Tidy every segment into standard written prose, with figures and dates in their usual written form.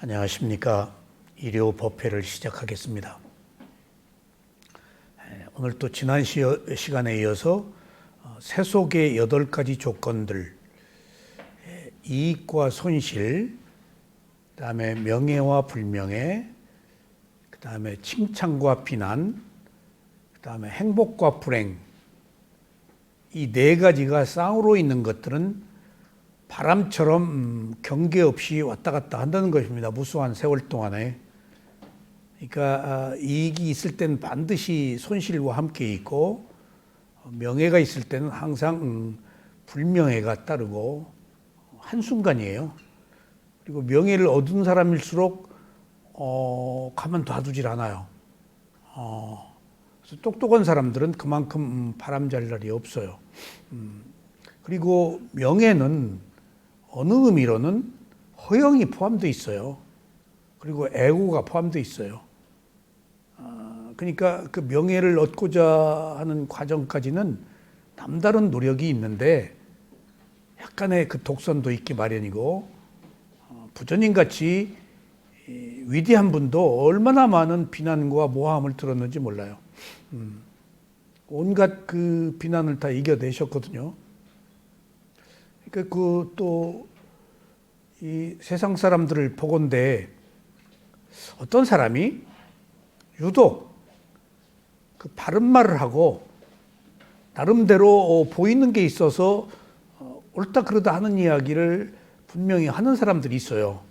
안녕하십니까. 일요 법회를 시작하겠습니다. 오늘 또 지난 시간에 이어서 세속의 8가지 조건들, 이익과 손실, 그 다음에 명예와 불명예, 그 다음에 칭찬과 비난, 그 다음에 행복과 불행, 이 4가지가 쌍으로 있는 것들은 바람처럼 경계 없이 왔다 갔다 한다는 것입니다. 무수한 세월 동안에. 그러니까 이익이 있을 때는 반드시 손실과 함께 있고, 명예가 있을 때는 항상 불명예가 따르고 한순간이에요. 그리고 명예를 얻은 사람일수록 가만 놔두질 않아요. 그래서 똑똑한 사람들은 그만큼 바람잘 날이 없어요. 그리고 명예는 어느 의미로는 허영이 포함되어 있어요. 그리고 애고가 포함되어 있어요. 그러니까 그 명예를 얻고자 하는 과정까지는 남다른 노력이 있는데 약간의 그 독선도 있기 마련이고, 부처님같이 위대한 분도 얼마나 많은 비난과 모함을 들었는지 몰라요. 온갖 그 비난을 다 이겨내셨거든요. 그러니까 이 세상 사람들을 보건대 어떤 사람이 유독 그 바른 말을 하고 나름대로 보이는 게 있어서 옳다 그러다 하는 이야기를 분명히 하는 사람들이 있어요.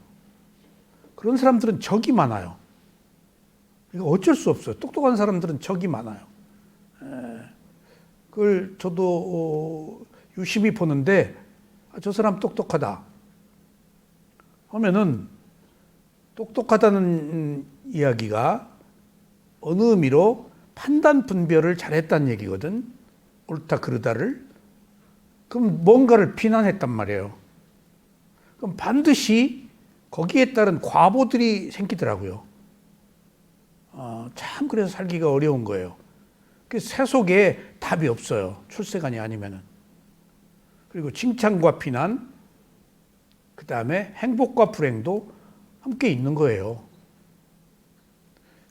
그런 사람들은 적이 많아요. 이거 어쩔 수 없어요. 똑똑한 사람들은 적이 많아요. 그걸 저도 유심히 보는데, 저 사람 똑똑하다 하면은, 똑똑하다는 이야기가 어느 의미로 판단 분별을 잘했다는 얘기거든. 옳다 그르다를. 그럼 뭔가를 비난했단 말이에요. 그럼 반드시 거기에 따른 과보들이 생기더라고요. 참 그래서 살기가 어려운 거예요. 그 세속에 답이 없어요. 출세관이 아니면은. 그리고 칭찬과 비난, 그 다음에 행복과 불행도 함께 있는 거예요.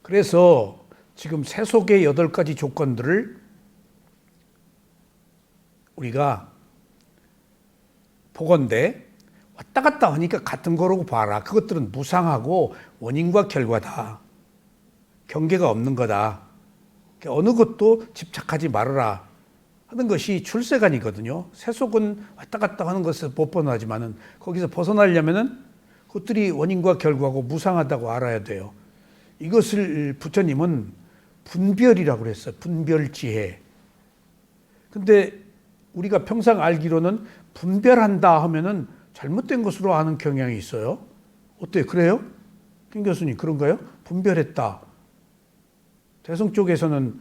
그래서 지금 세속의 8가지 조건들을 우리가 보건대 왔다 갔다 하니까 같은 거라고 봐라. 그것들은 무상하고 원인과 결과다. 경계가 없는 거다. 어느 것도 집착하지 말아라 하는 것이 출세관이거든요. 세속은 왔다 갔다 하는 것에서 못 벗어나지만은 거기서 벗어나려면은 그것들이 원인과 결과고 무상하다고 알아야 돼요. 이것을 부처님은 분별이라고 그랬어요. 분별지혜. 근데 우리가 평상 알기로는 분별한다 하면은 잘못된 것으로 아는 경향이 있어요. 어때요? 그래요? 김 교수님 그런가요? 분별했다. 대성 쪽에서는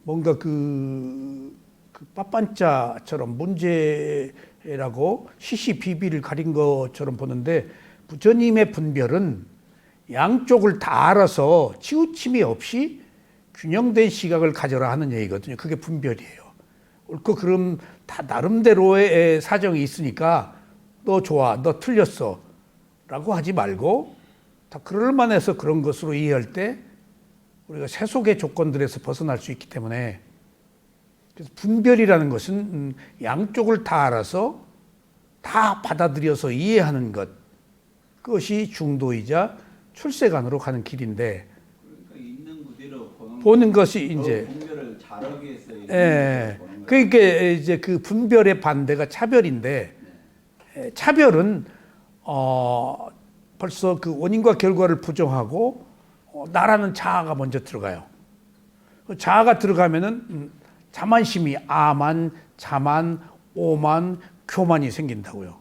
뭔가 그 빠빤자처럼 문제라고 시시비비를 가린 것처럼 보는데, 부처님의 분별은 양쪽을 다 알아서 치우침이 없이 균형된 시각을 가져라 하는 얘기거든요. 그게 분별이에요. 옳고 그름 다 나름대로의 사정이 있으니까 너 좋아, 너 틀렸어 라고 하지 말고, 다 그럴만해서 그런 것으로 이해할 때 우리가 세속의 조건들에서 벗어날 수 있기 때문에, 그래서 분별이라는 것은 양쪽을 다 알아서 다 받아들여서 이해하는 것, 그것이 중도이자 출세관으로 가는 길인데, 그러니까 있는 그대로 보는 것이 이제 분별을 잘하기 위해서 그러니까 이제 그 분별의 반대가 차별인데, 차별은 벌써 그 원인과 결과를 부정하고 나라는 자아가 먼저 들어가요. 자아가 들어가면은 자만심이 아만, 자만, 오만, 교만이 생긴다고요.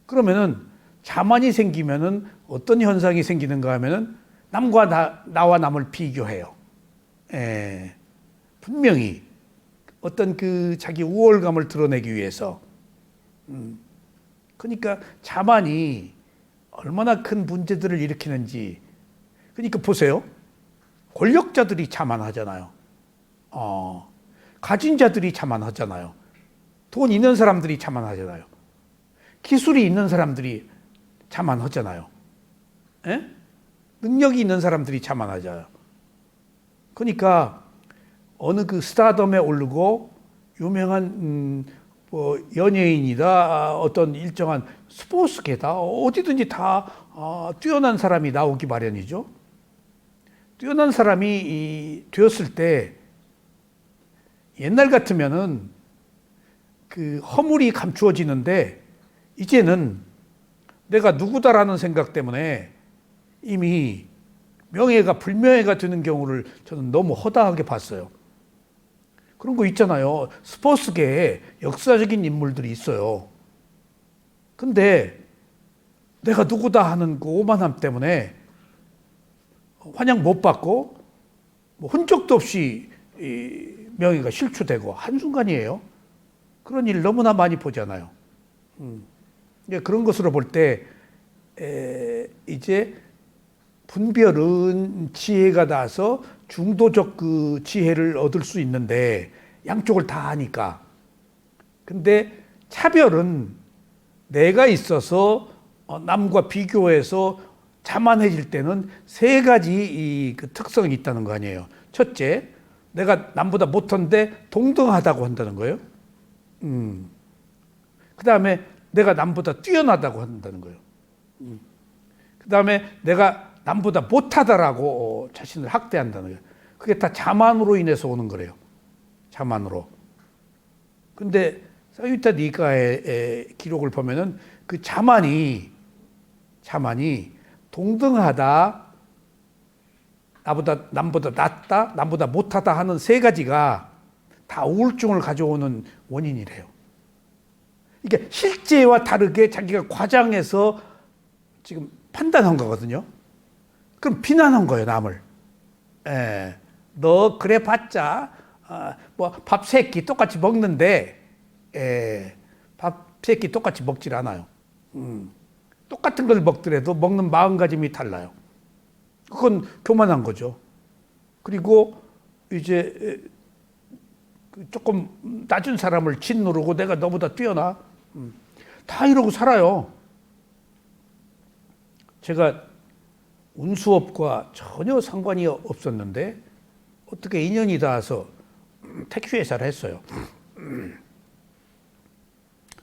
그러면은 자만이 생기면은 어떤 현상이 생기는가 하면은 남과 나와 남을 비교해요. 분명히 어떤 그 자기 우월감을 드러내기 위해서. 그러니까 자만이 얼마나 큰 문제들을 일으키는지. 그러니까 보세요. 권력자들이 자만하잖아요. 가진 자들이 자만하잖아요. 돈 있는 사람들이 자만하잖아요. 기술이 있는 사람들이 자만하잖아요. 예? 능력이 있는 사람들이 자만하잖아요. 그러니까 어느 그 스타덤에 오르고 유명한 뭐 연예인이다, 어떤 일정한 스포츠계다, 어디든지 다 뛰어난 사람이 나오기 마련이죠. 뛰어난 사람이 되었을 때 옛날 같으면은 그 허물이 감추어지는데 이제는 내가 누구다라는 생각 때문에 이미 명예가 불명예가 되는 경우를 저는 너무 허다하게 봤어요. 그런 거 있잖아요. 스포츠계에 역사적인 인물들이 있어요. 근데 내가 누구다 하는 그 오만함 때문에 환영 못 받고 뭐 흔적도 없이 명예가 실추되고 한순간이에요. 그런 일 너무나 많이 보잖아요. 그런 것으로 볼 때 이제 분별은 지혜가 나서 중도적 그 지혜를 얻을 수 있는데 양쪽을 다 하니까. 근데 차별은 내가 있어서 남과 비교해서 자만해질 때는 세 가지 그 특성이 있다는 거 아니에요. 첫째, 내가 남보다 못한데 동등하다고 한다는 거예요. 그 다음에 내가 남보다 뛰어나다고 한다는 거예요. 그 다음에 내가 남보다 못하다라고 자신을 학대한다는 거예요. 그게 다 자만으로 인해서 오는 거래요. 자만으로. 근데 사유타 니가의 기록을 보면은 그 자만이 동등하다, 남보다 낫다, 남보다 못하다 하는 세 가지가 다 우울증을 가져오는 원인이래요. 이게 실제와 다르게 자기가 과장해서 지금 판단한 거거든요. 그럼 비난한 거예요, 남을. 너 그래 봤자 뭐 밥 세 끼 똑같이 먹는데 밥 세 끼 똑같이 먹질 않아요. 똑같은 걸 먹더라도 먹는 마음가짐이 달라요. 그건 교만한 거죠. 그리고 이제 조금 낮은 사람을 짓누르고 내가 너보다 뛰어나. 다 이러고 살아요. 제가 운수업과 전혀 상관이 없었는데 어떻게 인연이 닿아서 택시회사를 했어요.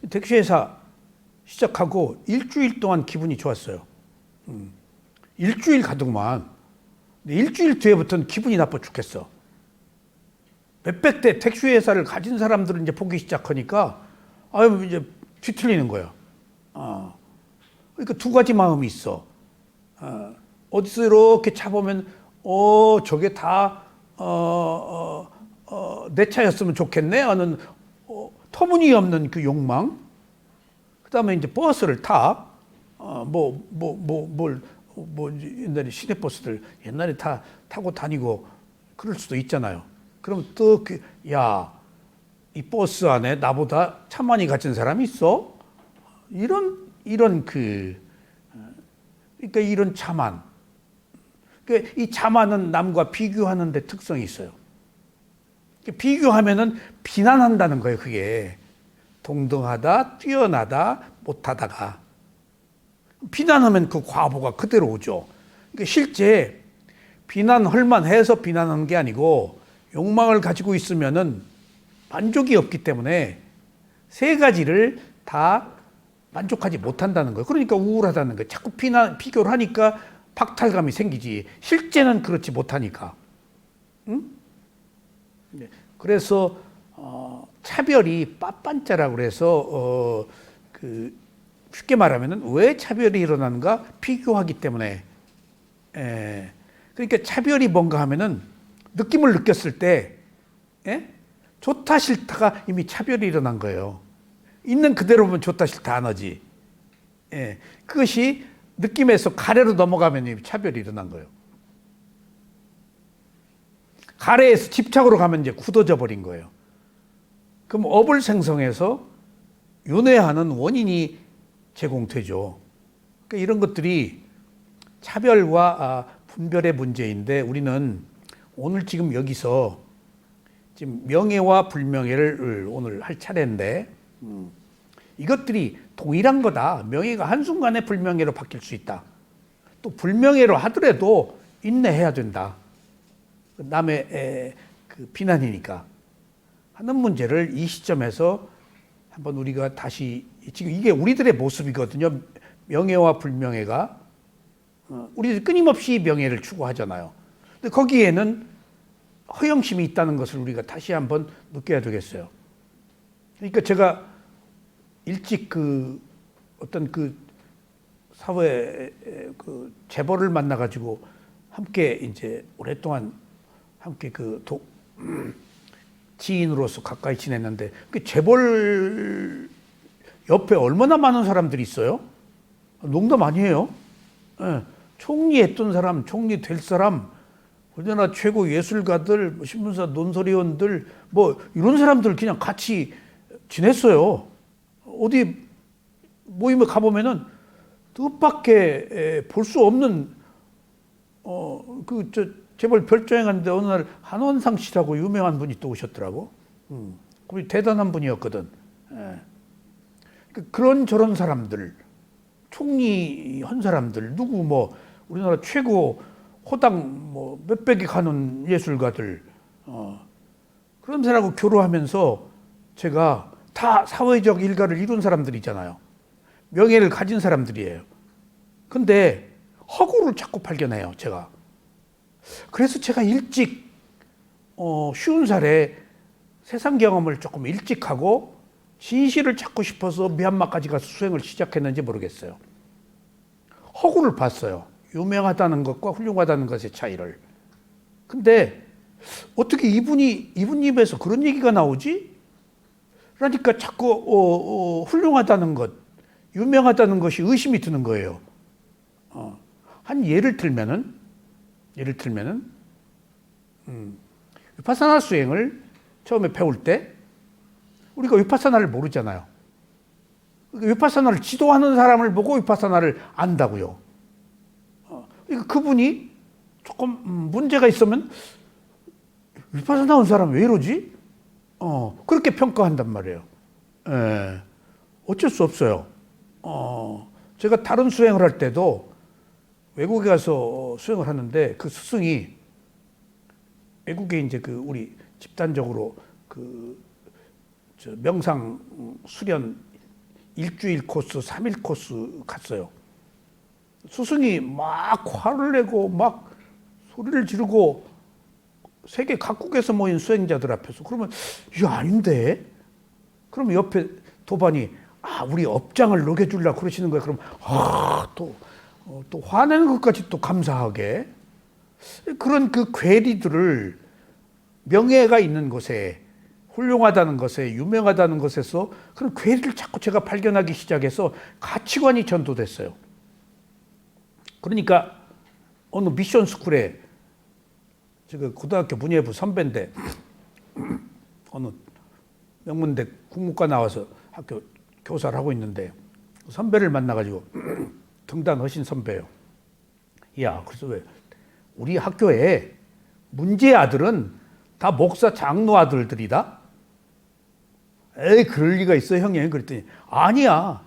택시회사 시작하고 일주일 동안 기분이 좋았어요. 일주일 가더구만. 일주일 뒤에부터는 기분이 나빠 죽겠어. 몇백 대 택시회사를 가진 사람들은 이제 보기 시작하니까 이제 뒤틀리는 거예요. 그러니까 두 가지 마음이 있어. 어디서 이렇게 차보면 저게 다 내 차였으면 좋겠네 하는 터무니없는 그 욕망. 그다음에 이제 버스를 타. 옛날에 시내버스들 옛날에 다 타고 다니고 그럴 수도 있잖아요. 그럼 또 이 버스 안에 나보다 차 많이 가진 사람이 있어? 이런 그러니까 이런 자만. 그러니까 이 자만은 남과 비교하는 데 특성이 있어요. 비교하면은 비난한다는 거예요, 그게. 동등하다, 뛰어나다, 못하다가. 비난하면 그 과보가 그대로 오죠. 그러니까 실제 비난할만 해서 비난하는 게 아니고 욕망을 가지고 있으면은 만족이 없기 때문에 세 가지를 다 만족하지 못한다는 거예요. 그러니까 우울하다는 거예요. 자꾸 비교를 하니까 박탈감이 생기지. 실제는 그렇지 못하니까. 응? 그래서 차별이 빠빤자라고 그래서 쉽게 말하면은 왜 차별이 일어나는가? 비교하기 때문에. 그러니까 차별이 뭔가 하면은 느낌을 느꼈을 때 좋다 싫다가 이미 차별이 일어난 거예요. 있는 그대로 보면 좋다 싫다 안 하지. 그것이 느낌에서 가래로 넘어가면 이미 차별이 일어난 거예요. 가래에서 집착으로 가면 이제 굳어져 버린 거예요. 그럼 업을 생성해서 윤회하는 원인이 제공되죠. 그러니까 이런 것들이 차별과 분별의 문제인데 우리는 오늘 지금 여기서 지금 명예와 불명예를 오늘 할 차례인데 이것들이 동일한 거다. 명예가 한순간에 불명예로 바뀔 수 있다. 또 불명예로 하더라도 인내해야 된다. 남의 그 비난이니까 하는 문제를 이 시점에서 한번 우리가 다시 지금 이게 우리들의 모습이거든요. 명예와 불명예가 우리들 끊임없이 명예를 추구하잖아요. 근데 거기에는 허영심이 있다는 것을 우리가 다시 한번 느껴야 되겠어요. 그러니까 제가 일찍 그 어떤 그 사회 그 재벌을 만나가지고 함께 이제 오랫동안 함께 지인으로서 가까이 지냈는데 그 재벌 옆에 얼마나 많은 사람들이 있어요? 농담 아니에요. 예, 총리 했던 사람, 총리 될 사람, 우리나라 최고 예술가들, 신문사 논설위원들, 뭐 이런 사람들 그냥 같이 지냈어요. 어디 모임에 가보면은 뜻밖의 볼 수 없는 재벌 별조행하는데 어느 날 한원상 씨라고 유명한 분이 또 오셨더라고. 그분이 대단한 분이었거든. 예. 그런 저런 사람들, 총리 한 사람들, 누구 뭐 우리나라 최고 호당 뭐 몇백이 가는 예술가들, 그런 사람하고 교류하면서 제가 다 사회적 일가를 이룬 사람들이잖아요. 명예를 가진 사람들이에요. 근데 허구를 자꾸 발견해요, 제가. 그래서 제가 일찍 쉬운 살에 세상 경험을 조금 일찍 하고 진실을 찾고 싶어서 미얀마까지 가서 수행을 시작했는지 모르겠어요. 허구를 봤어요. 유명하다는 것과 훌륭하다는 것의 차이를. 근데 어떻게 이분 입에서 그런 얘기가 나오지? 그러니까 자꾸 훌륭하다는 것, 유명하다는 것이 의심이 드는 거예요. 한 예를 들면은 위파사나 수행을 처음에 배울 때 우리가 위파사나를 모르잖아요. 위파사나를 지도하는 사람을 보고 위파사나를 안다고요. 그러니까 그분이 조금 문제가 있으면 위파사나 온 사람 왜 이러지? 그렇게 평가한단 말이에요. 어쩔 수 없어요. 제가 다른 수행을 할 때도 외국에 가서 수행을 하는데 그 스승이 외국에 이제 우리 집단적으로 명상 수련 일주일 코스, 3일 코스 갔어요. 스승이 막 화를 내고 막 소리를 지르고 세계 각국에서 모인 수행자들 앞에서 그러면 이거 아닌데? 그러면 옆에 도반이 우리 업장을 녹여주려고 그러시는 거예요. 그럼 또 화내는 것까지 또 감사하게 그런 그 괴리들을 명예가 있는 곳에 훌륭하다는 것에 유명하다는 것에서 그런 괴리를 자꾸 제가 발견하기 시작해서 가치관이 전도됐어요. 그러니까 어느 미션 스쿨에 제가 고등학교 문예부 선배인데 어느 명문대 국문과 나와서 학교 교사를 하고 있는데 선배를 만나가지고 등단하신 선배예요. 야, 그래서 왜 우리 학교에 문제 아들은 다 목사 장로 아들들이다? 에이, 그럴 리가 있어, 형님. 그랬더니 아니야.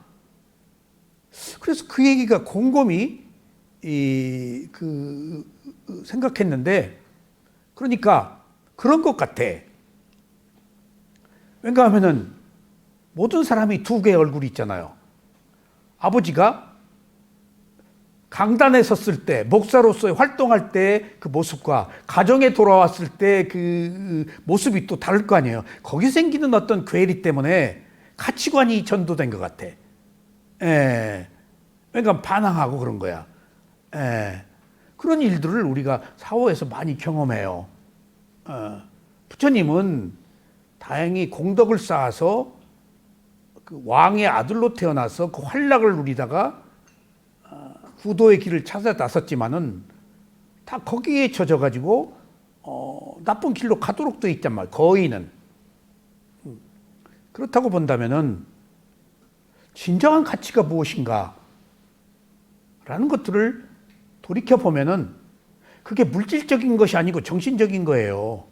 그래서 그 얘기가 곰곰이 생각했는데 그러니까 그런 것 같아. 왜냐 하면은 모든 사람이 두 개의 얼굴이 있잖아요. 아버지가 강단에 섰을 때, 목사로서 활동할 때 그 모습과 가정에 돌아왔을 때 그 모습이 또 다를 거 아니에요. 거기 생기는 어떤 괴리 때문에 가치관이 전도된 것 같아. 그러니까 반항하고 그런 거야. 그런 일들을 우리가 사후에서 많이 경험해요. 부처님은 다행히 공덕을 쌓아서 그 왕의 아들로 태어나서 그 환락을 누리다가 구도의 길을 찾아 나섰지만은 다 거기에 젖어가지고 나쁜 길로 가도록 돼 있단 말이에요. 거의는. 그렇다고 본다면은 진정한 가치가 무엇인가 라는 것들을 돌이켜 보면은 그게 물질적인 것이 아니고 정신적인 거예요.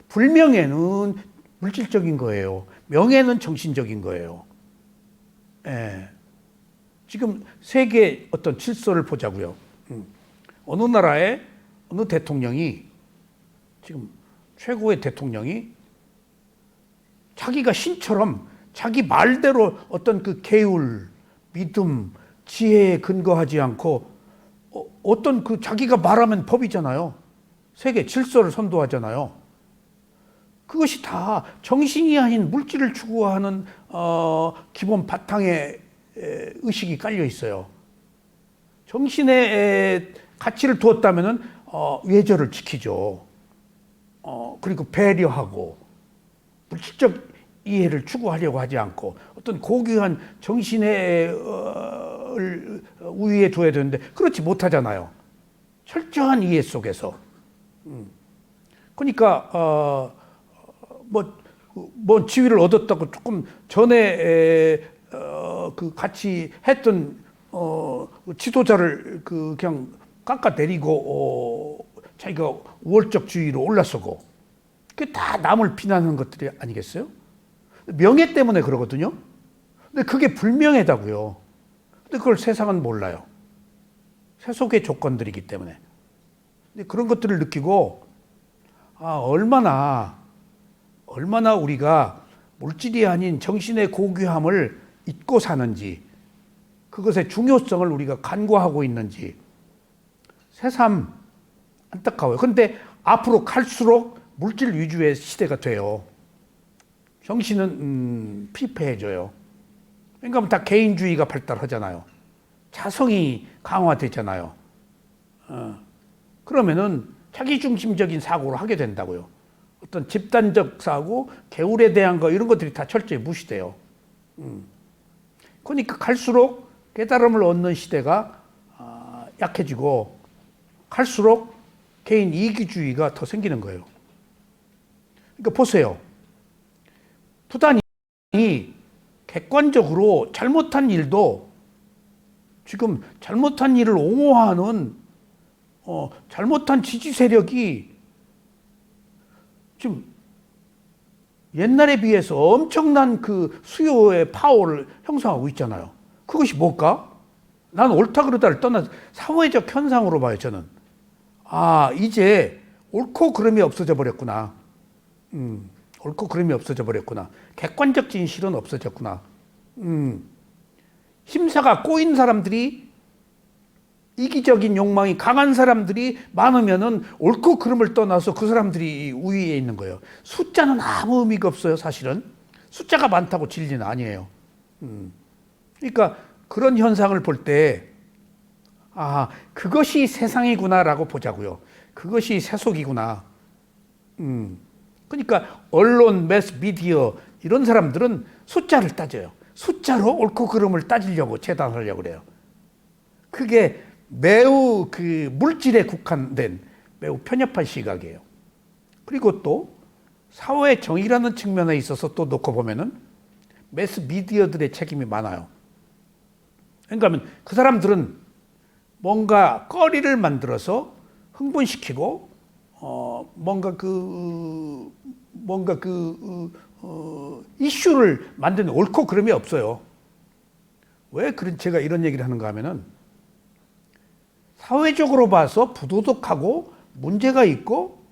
불명예는 물질적인 거예요. 명예는 정신적인 거예요. 지금 세계 어떤 질서를 보자고요. 어느 나라의 어느 대통령이 지금 최고의 대통령이 자기가 신처럼 자기 말대로 어떤 그 계율, 믿음, 지혜에 근거하지 않고 어떤 그 자기가 말하면 법이잖아요. 세계 질서를 선도하잖아요. 그것이 다 정신이 아닌 물질을 추구하는 기본 바탕에 의식이 깔려 있어요. 정신의 가치를 두었다면은 외절을 지키죠. 그리고 배려하고 물질적 이해를 추구하려고 하지 않고 어떤 고귀한 정신의 우위에 둬야 되는데 그렇지 못하잖아요. 철저한 이해 속에서. 그러니까 뭐 지위를 얻었다고 조금 전에 그 같이 했던 지도자를 그냥 깎아내리고 자기가 우월적 주의로 올라서고 그게 다 남을 비난하는 것들이 아니겠어요? 명예 때문에 그러거든요. 근데 그게 불명예다고요. 근데 그걸 세상은 몰라요. 세속의 조건들이기 때문에. 근데 그런 것들을 느끼고 얼마나 우리가 물질이 아닌 정신의 고귀함을 잊고 사는지, 그것의 중요성을 우리가 간과하고 있는지 새삼 안타까워요. 그런데 앞으로 갈수록 물질 위주의 시대가 돼요. 정신은 피폐해져요. 그러니까 다 개인주의가 발달하잖아요. 자성이 강화되잖아요. 그러면은 자기중심적인 사고를 하게 된다고요. 어떤 집단적 사고, 계율에 대한 거 이런 것들이 다 철저히 무시돼요. 그러니까 갈수록 깨달음을 얻는 시대가 약해지고 갈수록 개인 이기주의가 더 생기는 거예요. 그러니까 보세요. 부단히 객관적으로 잘못한 일도 지금 잘못한 일을 옹호하는 잘못한 지지 세력이 지금 옛날에 비해서 엄청난 그 수요의 파워를 형성하고 있잖아요. 그것이 뭘까? 난 옳다 그르다를 떠나 사회적 현상으로 봐요, 저는. 이제 옳고 그름이 없어져 버렸구나. 옳고 그름이 없어져 버렸구나. 객관적 진실은 없어졌구나. 힘사가 꼬인 사람들이, 이기적인 욕망이 강한 사람들이 많으면은 옳고 그름을 떠나서 그 사람들이 우위에 있는 거예요. 숫자는 아무 의미가 없어요, 사실은. 숫자가 많다고 진리는 아니에요. 그러니까 그런 현상을 볼 때, 그것이 세상이구나라고 보자고요. 그것이 세속이구나. 그러니까 언론, 매스 미디어 이런 사람들은 숫자를 따져요. 숫자로 옳고 그름을 따지려고 재단하려고 그래요. 그게 매우 그 물질에 국한된 매우 편협한 시각이에요. 그리고 또 사회 정의라는 측면에 있어서 또 놓고 보면은 매스 미디어들의 책임이 많아요. 그러니까 그 사람들은 뭔가 거리를 만들어서 흥분시키고 이슈를 만드는 옳고 그름이 없어요. 왜 제가 이런 얘기를 하는가 하면은 사회적으로 봐서 부도덕하고 문제가 있고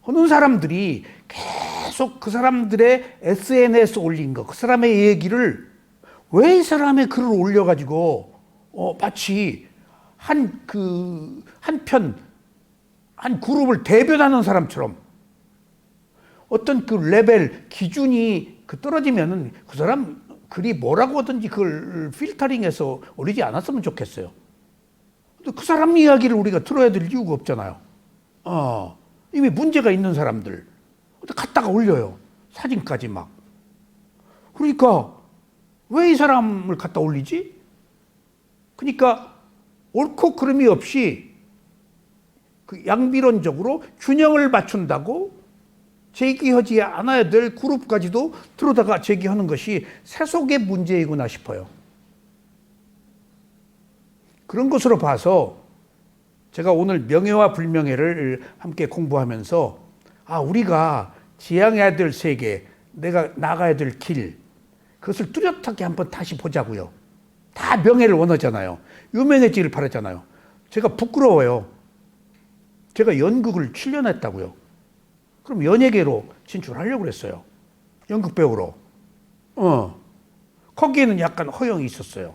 어느 사람들이 계속 그 사람들의 SNS 올린 거, 그 사람의 얘기를 왜 이 사람의 글을 올려가지고 마치 한 그룹을 대변하는 사람처럼 어떤 그 레벨 기준이 떨어지면은 그 사람 글이 뭐라고 하든지 그걸 필터링해서 올리지 않았으면 좋겠어요. 근데 그 사람 이야기를 우리가 들어야 될 이유가 없잖아요. 이미 문제가 있는 사람들 갖다가 올려요. 사진까지 막. 그러니까 왜 이 사람을 갖다 올리지? 그러니까 옳고 그름이 없이 그 양비론적으로 균형을 맞춘다고 제기하지 않아야 될 그룹까지도 들어다가 제기하는 것이 세속의 문제이구나 싶어요. 그런 것으로 봐서 제가 오늘 명예와 불명예를 함께 공부하면서 우리가 지향해야 될 세계, 내가 나가야 될 길, 그것을 뚜렷하게 한번 다시 보자고요. 다 명예를 원하잖아요. 유명해지길 바라잖아요. 제가 부끄러워요. 제가 연극을 7년 했다고요. 그럼 연예계로 진출하려고 그랬어요. 연극 배우로. 거기에는 약간 허영이 있었어요.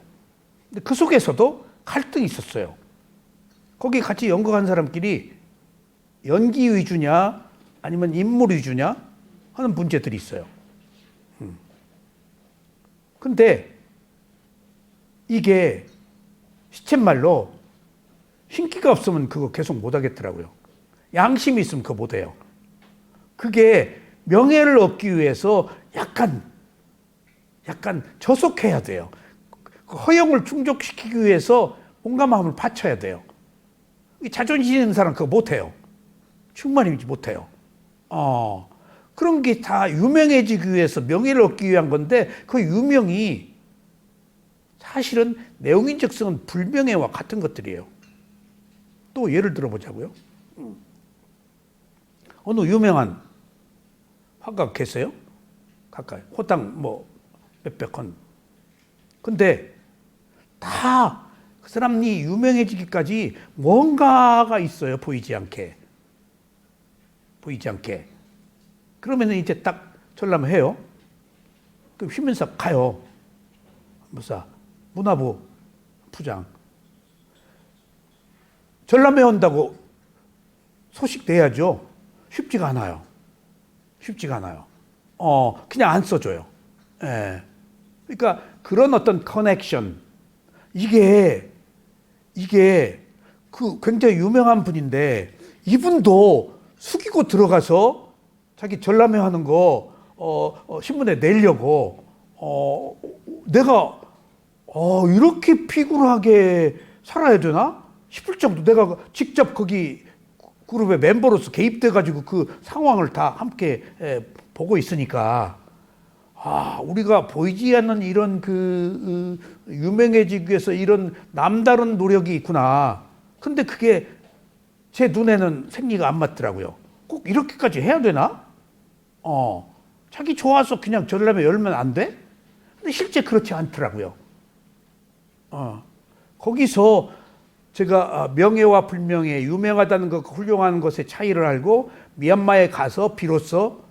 근데 그 속에서도 갈등이 있었어요. 거기 같이 연극한 사람끼리 연기 위주냐 아니면 인물 위주냐 하는 문제들이 있어요. 근데 이게 시쳇말로 흰기가 없으면 그거 계속 못 하겠더라고요. 양심이 있으면 그거 못 해요. 그게 명예를 얻기 위해서 약간 저속해야 돼요. 그 허영을 충족시키기 위해서 온갖 마음을 바쳐야 돼요. 자존심 있는 사람 그거 못 해요. 정말이지 못 해요. 그런 게 다 유명해지기 위해서 명예를 얻기 위한 건데 그 유명이 사실은 내용인적성은 불명예와 같은 것들이에요. 또 예를 들어보자고요. 어느 유명한 화가 계세요? 가까이 호당 뭐 몇백 원. 근데 다 그 사람이 유명해지기까지 뭔가가 있어요. 보이지 않게. 그러면 이제 딱 전람회 해요. 그럼 휘면서 가요. 문화부 부장. 전람회 온다고 소식 내야죠. 쉽지가 않아요. 그냥 안 써줘요. 예. 그러니까 그런 어떤 커넥션, 이게 그 굉장히 유명한 분인데 이분도 숙이고 들어가서 자기 전람회 하는 거 신문에 내려고 내가 이렇게 피굴하게 살아야 되나 싶을 정도. 내가 직접 거기 그룹의 멤버로서 개입돼 가지고 그 상황을 다 함께 보고 있으니까 우리가 보이지 않는 이런 유명해지기 위해서 이런 남다른 노력이 있구나. 근데 그게 제 눈에는 생리가 안 맞더라고요. 꼭 이렇게까지 해야 되나? 자기 좋아서 그냥 전람회 열면 안 돼? 근데 실제 그렇지 않더라고요. 거기서 제가 명예와 불명예, 유명하다는 것, 훌륭한 것의 차이를 알고 미얀마에 가서 비로소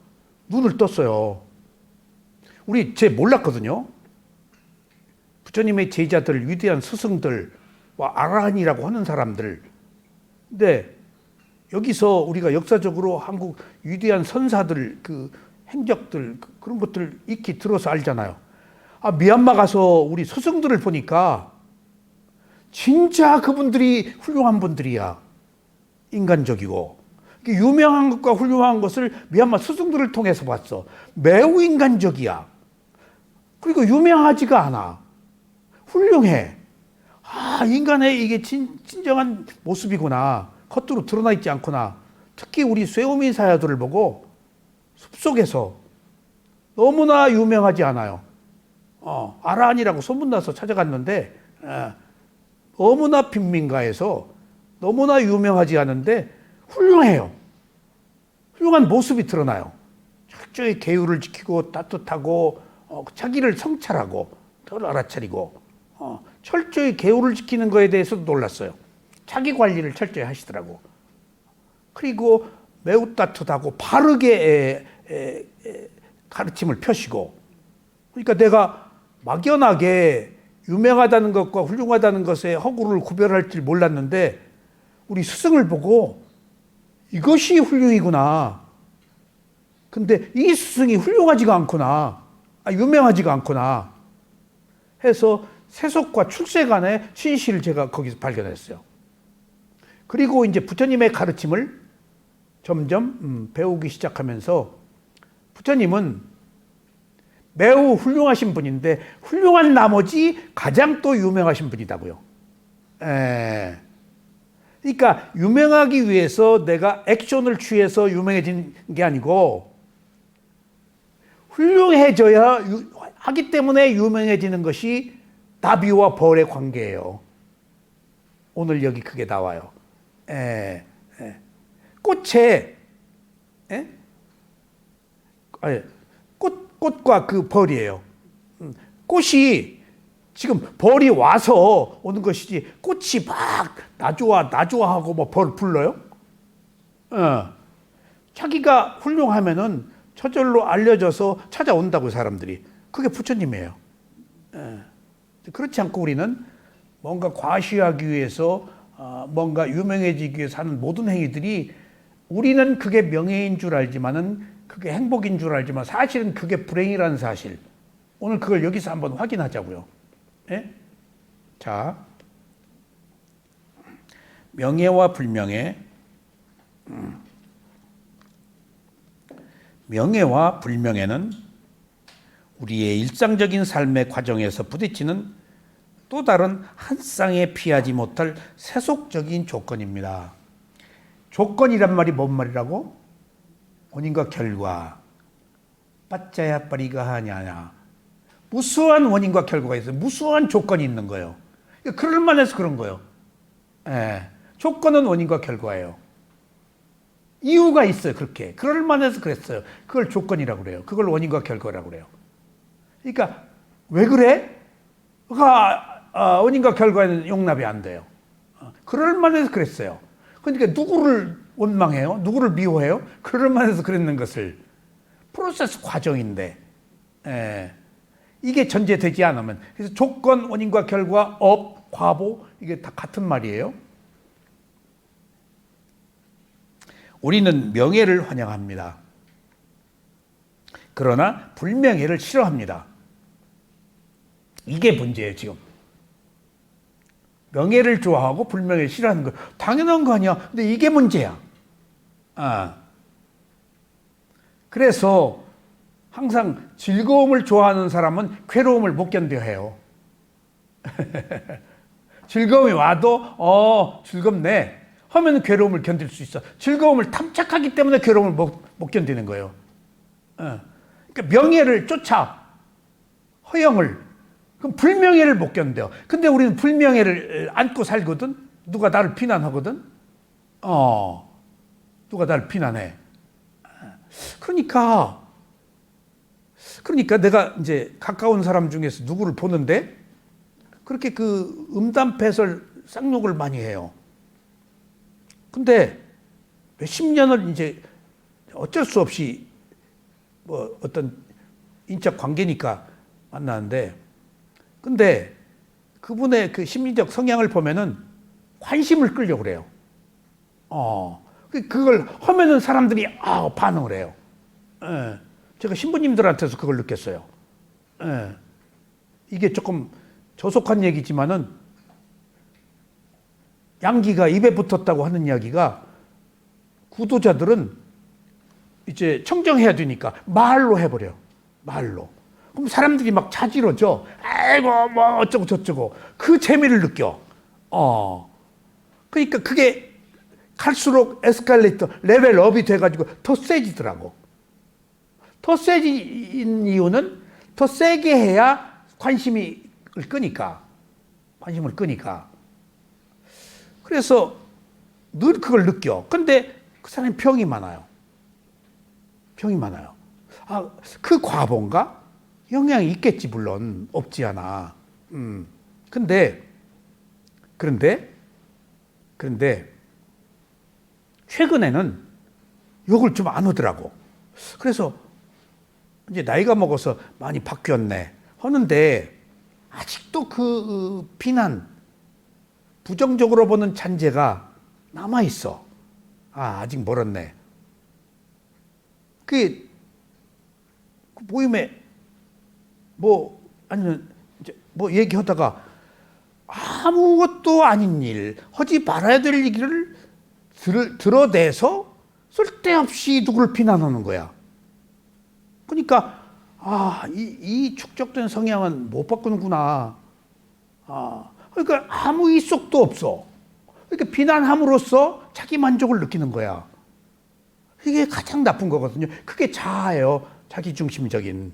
눈을 떴어요. 제 몰랐거든요. 부처님의 제자들, 위대한 스승들, 아라한이라고 하는 사람들. 근데 여기서 우리가 역사적으로 한국 위대한 선사들, 그 행적들, 그런 것들 익히 들어서 알잖아요. 미얀마 가서 우리 스승들을 보니까 진짜 그분들이 훌륭한 분들이야. 인간적이고. 유명한 것과 훌륭한 것을 미얀마 스승들을 통해서 봤어. 매우 인간적이야. 그리고 유명하지가 않아. 훌륭해. 인간의 이게 진정한 모습이구나. 겉으로 드러나 있지 않구나. 특히 우리 쇠오미 사야들을 보고 숲속에서 너무나 유명하지 않아요. 아라한이라고 소문나서 찾아갔는데 너무나 빈민가에서 너무나 유명하지 않은데 훌륭해요. 훌륭한 모습이 드러나요. 철저히 계율을 지키고 따뜻하고 자기를 성찰하고 덜 알아차리고 철저히 계율을 지키는 거에 대해서도 놀랐어요. 자기 관리를 철저히 하시더라고. 그리고 매우 따뜻하고 바르게 가르침을 펴시고. 그러니까 내가 막연하게 유명하다는 것과 훌륭하다는 것의 허구를 구별할 줄 몰랐는데 우리 스승을 보고 이것이 훌륭이구나. 근데 이 스승이 훌륭하지가 않구나. 유명하지가 않구나. 해서 세속과 출세 간의 진실을 제가 거기서 발견했어요. 그리고 이제 부처님의 가르침을 점점 배우기 시작하면서 부처님은 매우 훌륭하신 분인데 훌륭한 나머지 가장 또 유명하신 분이다고요. 그러니까 유명하기 위해서 내가 액션을 취해서 유명해진 게 아니고 훌륭해져야 하기 때문에 유명해지는 것이 나비와 벌의 관계예요. 오늘 여기 그게 나와요. 꽃에 꽃과 그 벌이에요. 꽃이 지금 벌이 와서 오는 것이지 꽃이 막 나 좋아 나 좋아하고 뭐 벌 불러요? 자기가 훌륭하면은 저절로 알려져서 찾아온다고 사람들이. 그게 부처님이에요. 그렇지 않고 우리는 뭔가 과시하기 위해서 뭔가 유명해지기 위해서 하는 모든 행위들이 우리는 그게 명예인 줄 알지만은 그게 행복인 줄 알지만 사실은 그게 불행이라는 사실. 오늘 그걸 여기서 한번 확인하자고요. 예? 자, 명예와 불명예. 명예와 불명예는 우리의 일상적인 삶의 과정에서 부딪히는 또 다른 한 쌍에 피하지 못할 세속적인 조건입니다. 조건이란 말이 뭔 말이라고? 원인과 결과. 빠짜야 빠리가 하냐냐. 무수한 원인과 결과가 있어요. 무수한 조건이 있는 거예요. 그럴 만해서 그런 거예요. 예. 조건은 원인과 결과예요. 이유가 있어요. 그렇게. 그럴 만해서 그랬어요. 그걸 조건이라고 그래요. 그걸 원인과 결과라고 그래요. 그러니까 왜 그래? 원인과 결과에는 용납이 안 돼요. 그럴 만해서 그랬어요. 그러니까 누구를 원망해요? 누구를 미워해요? 그럴 만해서 그랬는 것을. 프로세스 과정인데 이게 전제되지 않으면. 그래서 조건, 원인과 결과, 업, 과보 이게 다 같은 말이에요. 우리는 명예를 환영합니다. 그러나 불명예를 싫어합니다. 이게 문제예요, 지금. 명예를 좋아하고 불명예를 싫어하는 거 당연한 거 아니야. 근데 이게 문제야. 그래서 항상 즐거움을 좋아하는 사람은 괴로움을 못 견뎌 해요. 즐거움이 와도 즐겁네 하면 괴로움을 견딜 수 있어. 즐거움을 탐착하기 때문에 괴로움을 못 견디는 거예요. 그러니까 명예를 쫓아 허영을, 그럼 불명예를 못 견뎌. 근데 우리는 불명예를 안고 살거든. 누가 나를 비난하거든. 누가 나를 비난해. 그러니까 내가 이제 가까운 사람 중에서 누구를 보는데 그렇게 그 음담패설 쌍욕을 많이 해요. 근데 몇십 년을 이제 어쩔 수 없이 뭐 어떤 인적 관계니까 만나는데, 근데 그분의 그 심리적 성향을 보면은 관심을 끌려고 그래요. 그걸 하면은 사람들이 반응을 해요. 제가 신부님들한테서 그걸 느꼈어요. 이게 조금 조속한 얘기지만은 양기가 입에 붙었다고 하는 이야기가 구도자들은 이제 청정해야 되니까 말로 해버려. 말로. 그럼 사람들이 막 자지러져. 아이고 뭐 어쩌고 저쩌고. 그 재미를 느껴. 그러니까 그게 갈수록 에스컬레이터 레벨업이 돼가지고 더 세지더라고. 더 세진 이유는 더 세게 해야 관심을 끄니까. 그래서 늘 그걸 느껴. 근데 그 사람이 병이 많아요. 그 과보인가? 영향이 있겠지, 물론. 없지 않아. 그런데 최근에는 욕을 좀 안 하더라고. 그래서 이제 나이가 먹어서 많이 바뀌었네 하는데 아직도 그 비난, 부정적으로 보는 잔재가 남아있어. 아직 멀었네. 그 모임에 아니면 이제 얘기하다가 아무것도 아닌 일, 하지 말아야 될 얘기를 들어대서 쓸데없이 누구를 비난하는 거야. 그러니까 이 축적된 성향은 못 바꾸는구나. 그러니까 아무 이속도 없어. 그러니까 비난함으로써 자기 만족을 느끼는 거야. 이게 가장 나쁜 거거든요. 그게 자아예요. 자기중심적인.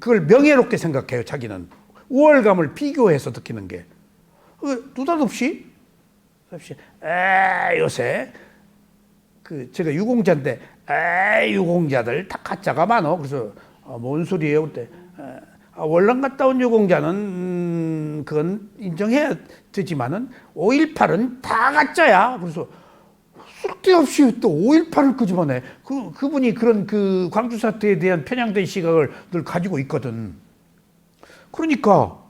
그걸 명예롭게 생각해요. 자기는. 우월감을 비교해서 느끼는 게. 느닷없이 요새 제가 유공자인데 유공자들 다 가짜가 많어. 그래서 뭔 소리예요? 그때 월남 갔다 온 유공자는 그건 인정해야 되지만은 5.18은 다 가짜야. 그래서 쓸데없이 또 5.18을 끄집어내. 그분이 그런 그 광주 사태에 대한 편향된 시각을 늘 가지고 있거든. 그러니까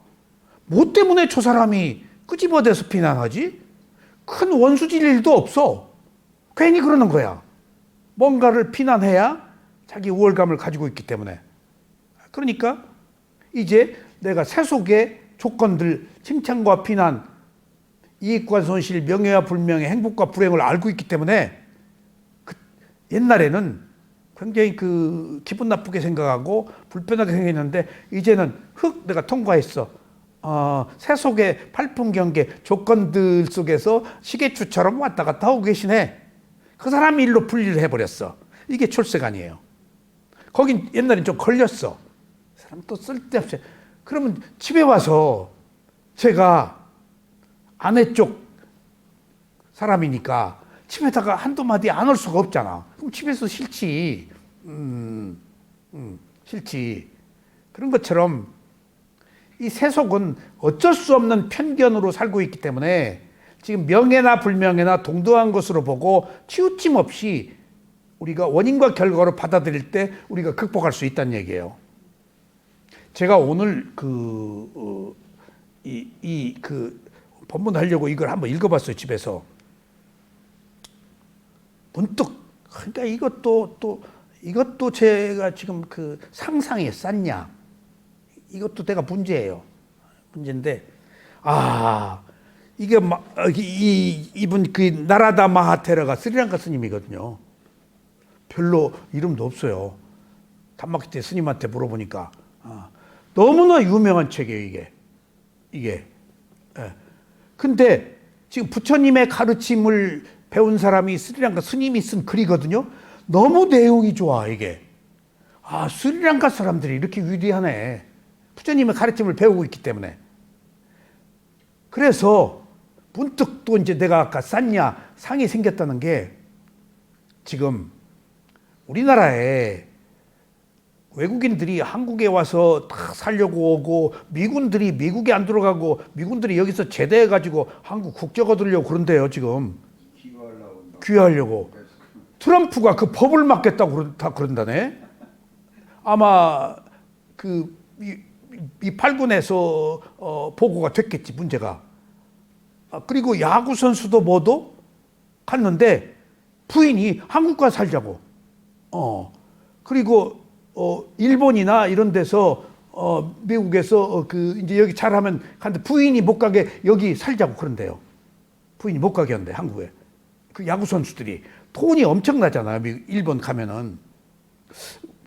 뭐 때문에 저 사람이 끄집어대서 비난하지? 큰 원수질 일도 없어. 괜히 그러는 거야. 뭔가를 비난해야 자기 우월감을 가지고 있기 때문에. 그러니까 이제 내가 세속의 조건들, 칭찬과 비난, 이익과 손실, 명예와 불명예, 행복과 불행을 알고 있기 때문에 옛날에는 굉장히 그 기분 나쁘게 생각하고 불편하게 생각했는데 이제는 내가 통과했어. 세속의 팔풍경계 조건들 속에서 시계추처럼 왔다 갔다 하고 계시네. 그 사람이 일로 분리를 해버렸어. 이게 출세관이에요. 거긴 옛날엔 좀 걸렸어. 사람 또 쓸데없이. 그러면 집에 와서 제가 아내 쪽 사람이니까 집에다가 한두 마디 안 올 수가 없잖아. 그럼 집에서 싫지. 싫지. 그런 것처럼 이 세속은 어쩔 수 없는 편견으로 살고 있기 때문에 지금 명예나 불명예나 동등한 것으로 보고 치우침 없이 우리가 원인과 결과로 받아들일 때 우리가 극복할 수 있다는 얘기예요. 제가 오늘 본문 하려고 이걸 한번 읽어봤어요, 집에서. 문득, 그러니까 이것도 제가 지금 그 상상에 쌌냐. 이것도 내가 문제예요. 문제인데, 이게 이분 그 나라다 마하테라가 스리랑카 스님이거든요. 별로 이름도 없어요. 담마키테 스님한테 물어보니까. 너무나 유명한 책이에요, 이게. 예. 근데 지금 부처님의 가르침을 배운 사람이 스리랑카 스님이 쓴 글이거든요. 너무 내용이 좋아, 이게. 스리랑카 사람들이 이렇게 위대하네. 부처님의 가르침을 배우고 있기 때문에. 그래서 문득 또 이제 내가 아까 쌌냐 상이 생겼다는 게 지금 우리나라에 외국인들이 한국에 와서 다 살려고 오고 미군들이 미국에 안 들어가고 미군들이 여기서 제대해가지고 한국 국적 얻으려고 그런대요, 지금. 귀화하려고. 트럼프가 그 법을 막겠다고 다 그런다네. 아마 이 8군에서 보고가 됐겠지, 문제가. 그리고 야구 선수도 뭐도 갔는데 부인이 한국 가서 살자고. 그리고 일본이나 이런 데서 미국에서 이제 여기 잘하면 간데 부인이 못 가게 여기 살자고 그런대요. 부인이 못 가게 한대, 한국에. 그 야구 선수들이 돈이 엄청나잖아요, 일본 가면은.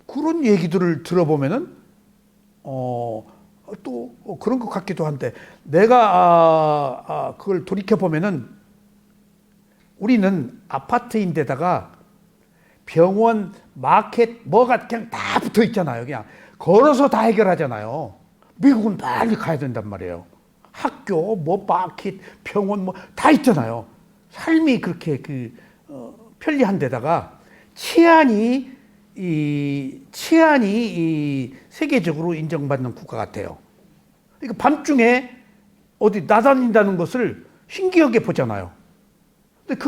그런 얘기들을 들어보면은 또 그런 것 같기도 한데 내가 그걸 돌이켜 보면은 우리는 아파트인데다가 병원, 마켓, 뭐가 그냥 다 붙어 있잖아요. 그냥 걸어서 다 해결하잖아요. 미국은 빨리 가야 된단 말이에요. 학교, 뭐 마켓, 병원 뭐 다 있잖아요. 삶이 그렇게 편리한 데다가 치안이 세계적으로 인정받는 국가 같아요. 그러니까 밤중에 어디 나다닌다는 것을 신기하게 보잖아요. 근데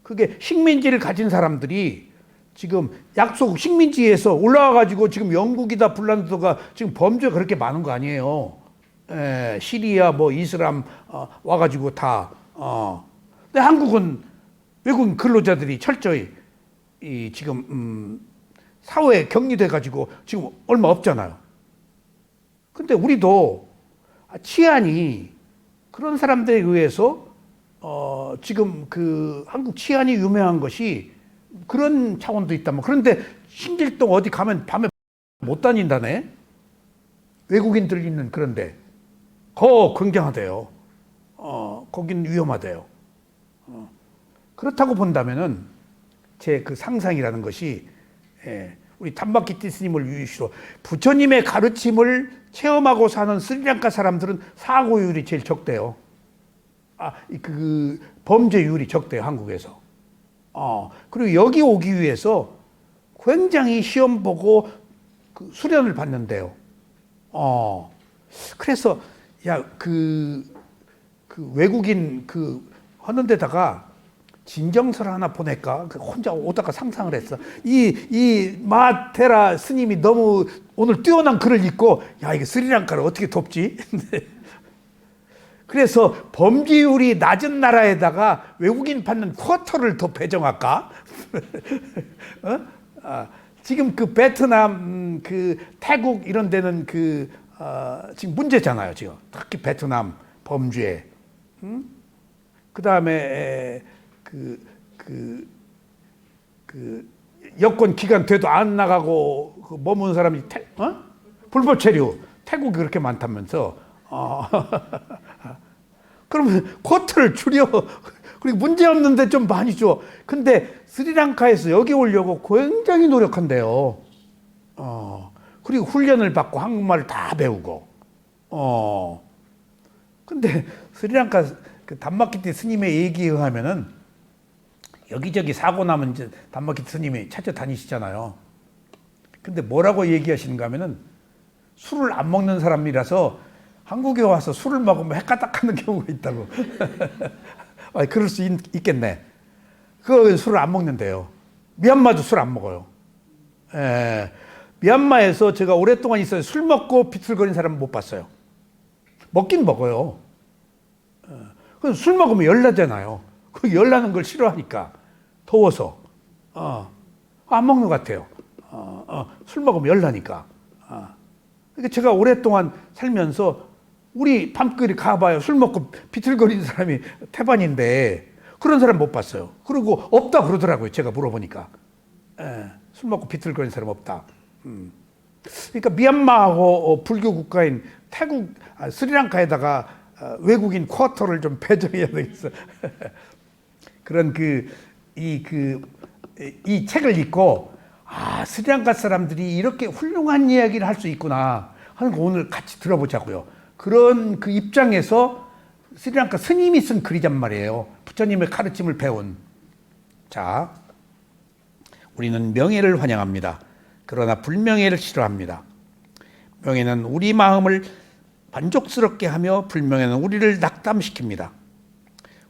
그게 식민지를 가진 사람들이 지금 약속 식민지에서 올라와가지고 지금 영국이다 불란서가 지금 범죄가 그렇게 많은 거 아니에요. 시리아 뭐 이슬람 와가지고 다. 근데 한국은 외국인 근로자들이 철저히 지금 사회에 격리돼가지고 지금 얼마 없잖아요. 근데 우리도 치안이 그런 사람들에 의해서 지금 한국 치안이 유명한 것이 그런 차원도 있다. 그런데 신길동 어디 가면 밤에 못 다닌다네. 외국인들 있는 그런데 굉장하대요. 거긴 위험하대요. 그렇다고 본다면은 제 그 상상이라는 것이 우리 담마키티 스님을 유시로 부처님의 가르침을 체험하고 사는 스리랑카 사람들은 사고율이 제일 적대요. 그 범죄율이 적대요, 한국에서. 그리고 여기 오기 위해서 굉장히 시험 보고 수련을 받는데요. 그래서 야 그 외국인 하는 데다가 진정서를 하나 보낼까? 혼자 오다가 상상을 했어. 이 마테라 스님이 너무 오늘 뛰어난 글을 읽고, 야, 이게 스리랑카를 어떻게 돕지? 그래서 범죄율이 낮은 나라에다가 외국인 받는 쿼터를 더 배정할까? 지금 그 베트남, 태국 이런 데는 지금 문제잖아요, 지금. 특히 베트남 범죄. 그 다음에 여권 기간 돼도 안 나가고 머무는 사람이 불법 체류 태국이 그렇게 많다면서 그러면 쿼터를 줄여. 그리고 문제 없는데 좀 많이 줘. 근데 스리랑카에서 여기 오려고 굉장히 노력한대요. 그리고 훈련을 받고 한국말을 다 배우고. 근데 스리랑카 그 담마키티 스님의 얘기에 의하면은 여기저기 사고 나면 이제 담마키티 스님이 찾아다니시잖아요. 근데 뭐라고 얘기하시는가 하면은 술을 안 먹는 사람이라서 한국에 와서 술을 먹으면 헷가닥하는 경우가 있다고. 그럴 수 있겠네. 술을 안 먹는데요. 미얀마도 술 안 먹어요. 미얀마에서 제가 오랫동안 있어요. 술 먹고 비틀거리는 사람 못 봤어요. 먹긴 먹어요. 술 먹으면 열나잖아요. 그 열나는 걸 싫어하니까 더워서 안 먹는 것 같아요. 술 먹으면 열나니까. 그러니까 제가 오랫동안 살면서 우리 밤길에 가봐요. 술 먹고 비틀거리는 사람이 태반인데 그런 사람 못 봤어요. 그리고 없다 그러더라고요. 제가 물어보니까 술 먹고 비틀거리는 사람 없다. 그러니까 미얀마하고 불교 국가인 태국, 스리랑카에다가 외국인 쿼터를 좀 배정해야 되겠어. 그런 이 책을 읽고 스리랑카 사람들이 이렇게 훌륭한 이야기를 할 수 있구나 하는 거 오늘 같이 들어보자고요. 그런 그 입장에서 스리랑카 스님이 쓴 글이란 말이에요. 부처님의 가르침을 배운. 자, 우리는 명예를 환영합니다. 그러나 불명예를 싫어합니다. 명예는 우리 마음을 만족스럽게 하며 불명예는 우리를 낙담시킵니다.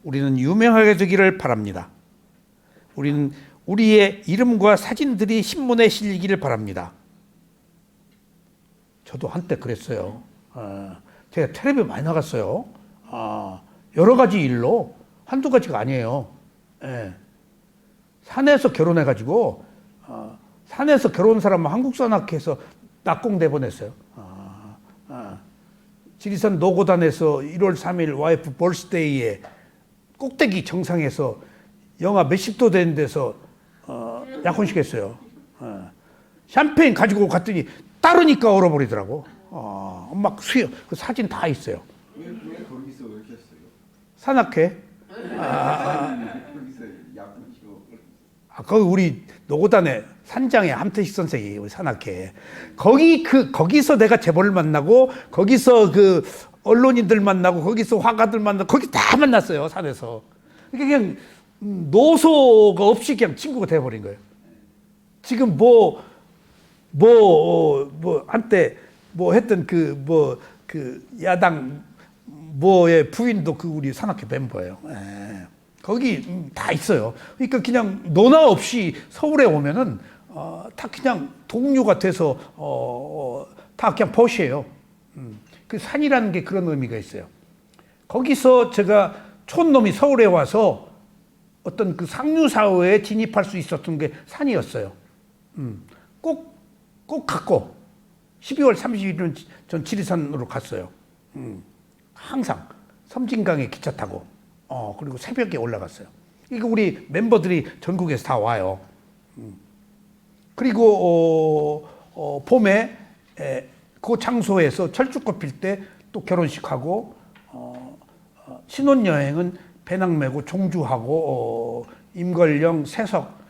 우리는 유명하게 되기를 바랍니다. 우리는 우리의 이름과 사진들이 신문에 실리기를 바랍니다. 저도 한때 그랬어요. 제가 텔레비에 많이 나갔어요. 여러 가지 일로 한두 가지가 아니에요. 산에서 결혼해가지고 산에서 결혼 사람은 한국산악회에서 낙공 내보냈어요. 지리산 노고단에서 1월 3일 와이프 벌스데이에 꼭대기 정상에서 영하 몇십 도 되는 데서 약혼식 했어요. 샴페인 가지고 갔더니 따르니까 얼어버리더라고. 막 수요. 그 사진 다 있어요. 왜 거기서 그렇게 했어요? 산악회. 거기서 약혼식을. 거기 우리 노고단에 산장에 함태식 선생이 우리 산악회. 거기서 내가 재벌을 만나고 거기서 그 언론인들 만나고 거기서 화가들 만나고 거기 다 만났어요. 산에서. 그냥 노소가 없이 그냥 친구가 돼버린 거예요. 지금 한때 했던 그 야당 뭐의 부인도 우리 산악회 멤버예요. 거기 다 있어요. 그러니까 그냥 너나 없이 서울에 오면은 다 그냥 동료가 돼서 다 그냥 벗이에요. 그 산이라는 게 그런 의미가 있어요. 거기서 제가 촌놈이 서울에 와서 어떤 그 상류 사회에 진입할 수 있었던 게 산이었어요. 꼭 갔고 12월 30일은 전 지리산으로 갔어요. 항상 섬진강에 기차 타고 그리고 새벽에 올라갔어요. 이거 우리 멤버들이 전국에서 다 와요. 그리고 봄에 그 장소에서 철쭉꽃 필 때 또 결혼식하고 신혼여행은 배낭 메고 종주하고 임걸령 세석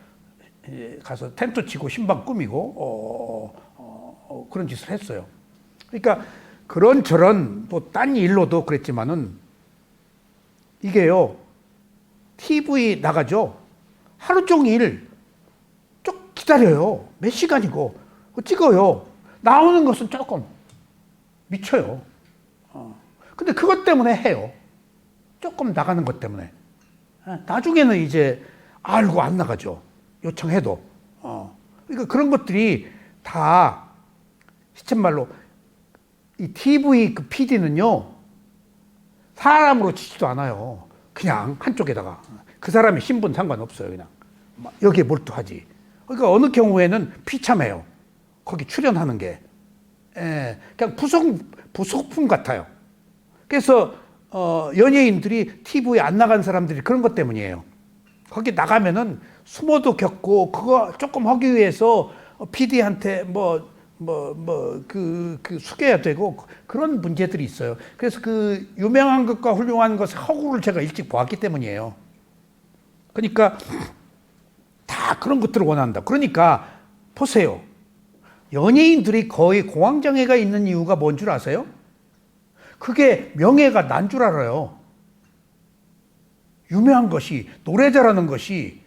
가서 텐트 치고 신방 꾸미고 그런 짓을 했어요. 그러니까 그런저런 또 딴 일로도 그랬지만은 이게요 TV 나가죠. 하루 종일 쭉 기다려요. 몇 시간이고 찍어요. 나오는 것은 조금 미쳐요. 근데 그것 때문에 해요. 조금 나가는 것 때문에. 나중에는 이제 알고 안 나가죠. 요청해도. 그러니까 그런 것들이 다 시쳇말로 이 TV 그 PD는요 사람으로 치지도 않아요. 그냥 한쪽에다가 그 사람의 신분 상관없어요. 그냥 여기에 몰두하지. 그러니까 어느 경우에는 비참해요. 거기 출연하는 게. 그냥 부속품 같아요. 그래서 연예인들이 TV에 안 나간 사람들이 그런 것 때문이에요. 거기 나가면은 숨어도 겪고 그거 조금 하기 위해서 PD한테 그 숙여야 되고 그런 문제들이 있어요. 그래서 그 유명한 것과 훌륭한 것의 허구를 제가 일찍 보았기 때문이에요. 그러니까 다 그런 것들을 원한다. 그러니까 보세요. 연예인들이 거의 공황장애가 있는 이유가 뭔 줄 아세요? 그게 명예가 난 줄 알아요. 유명한 것이, 노래 잘하는 것이,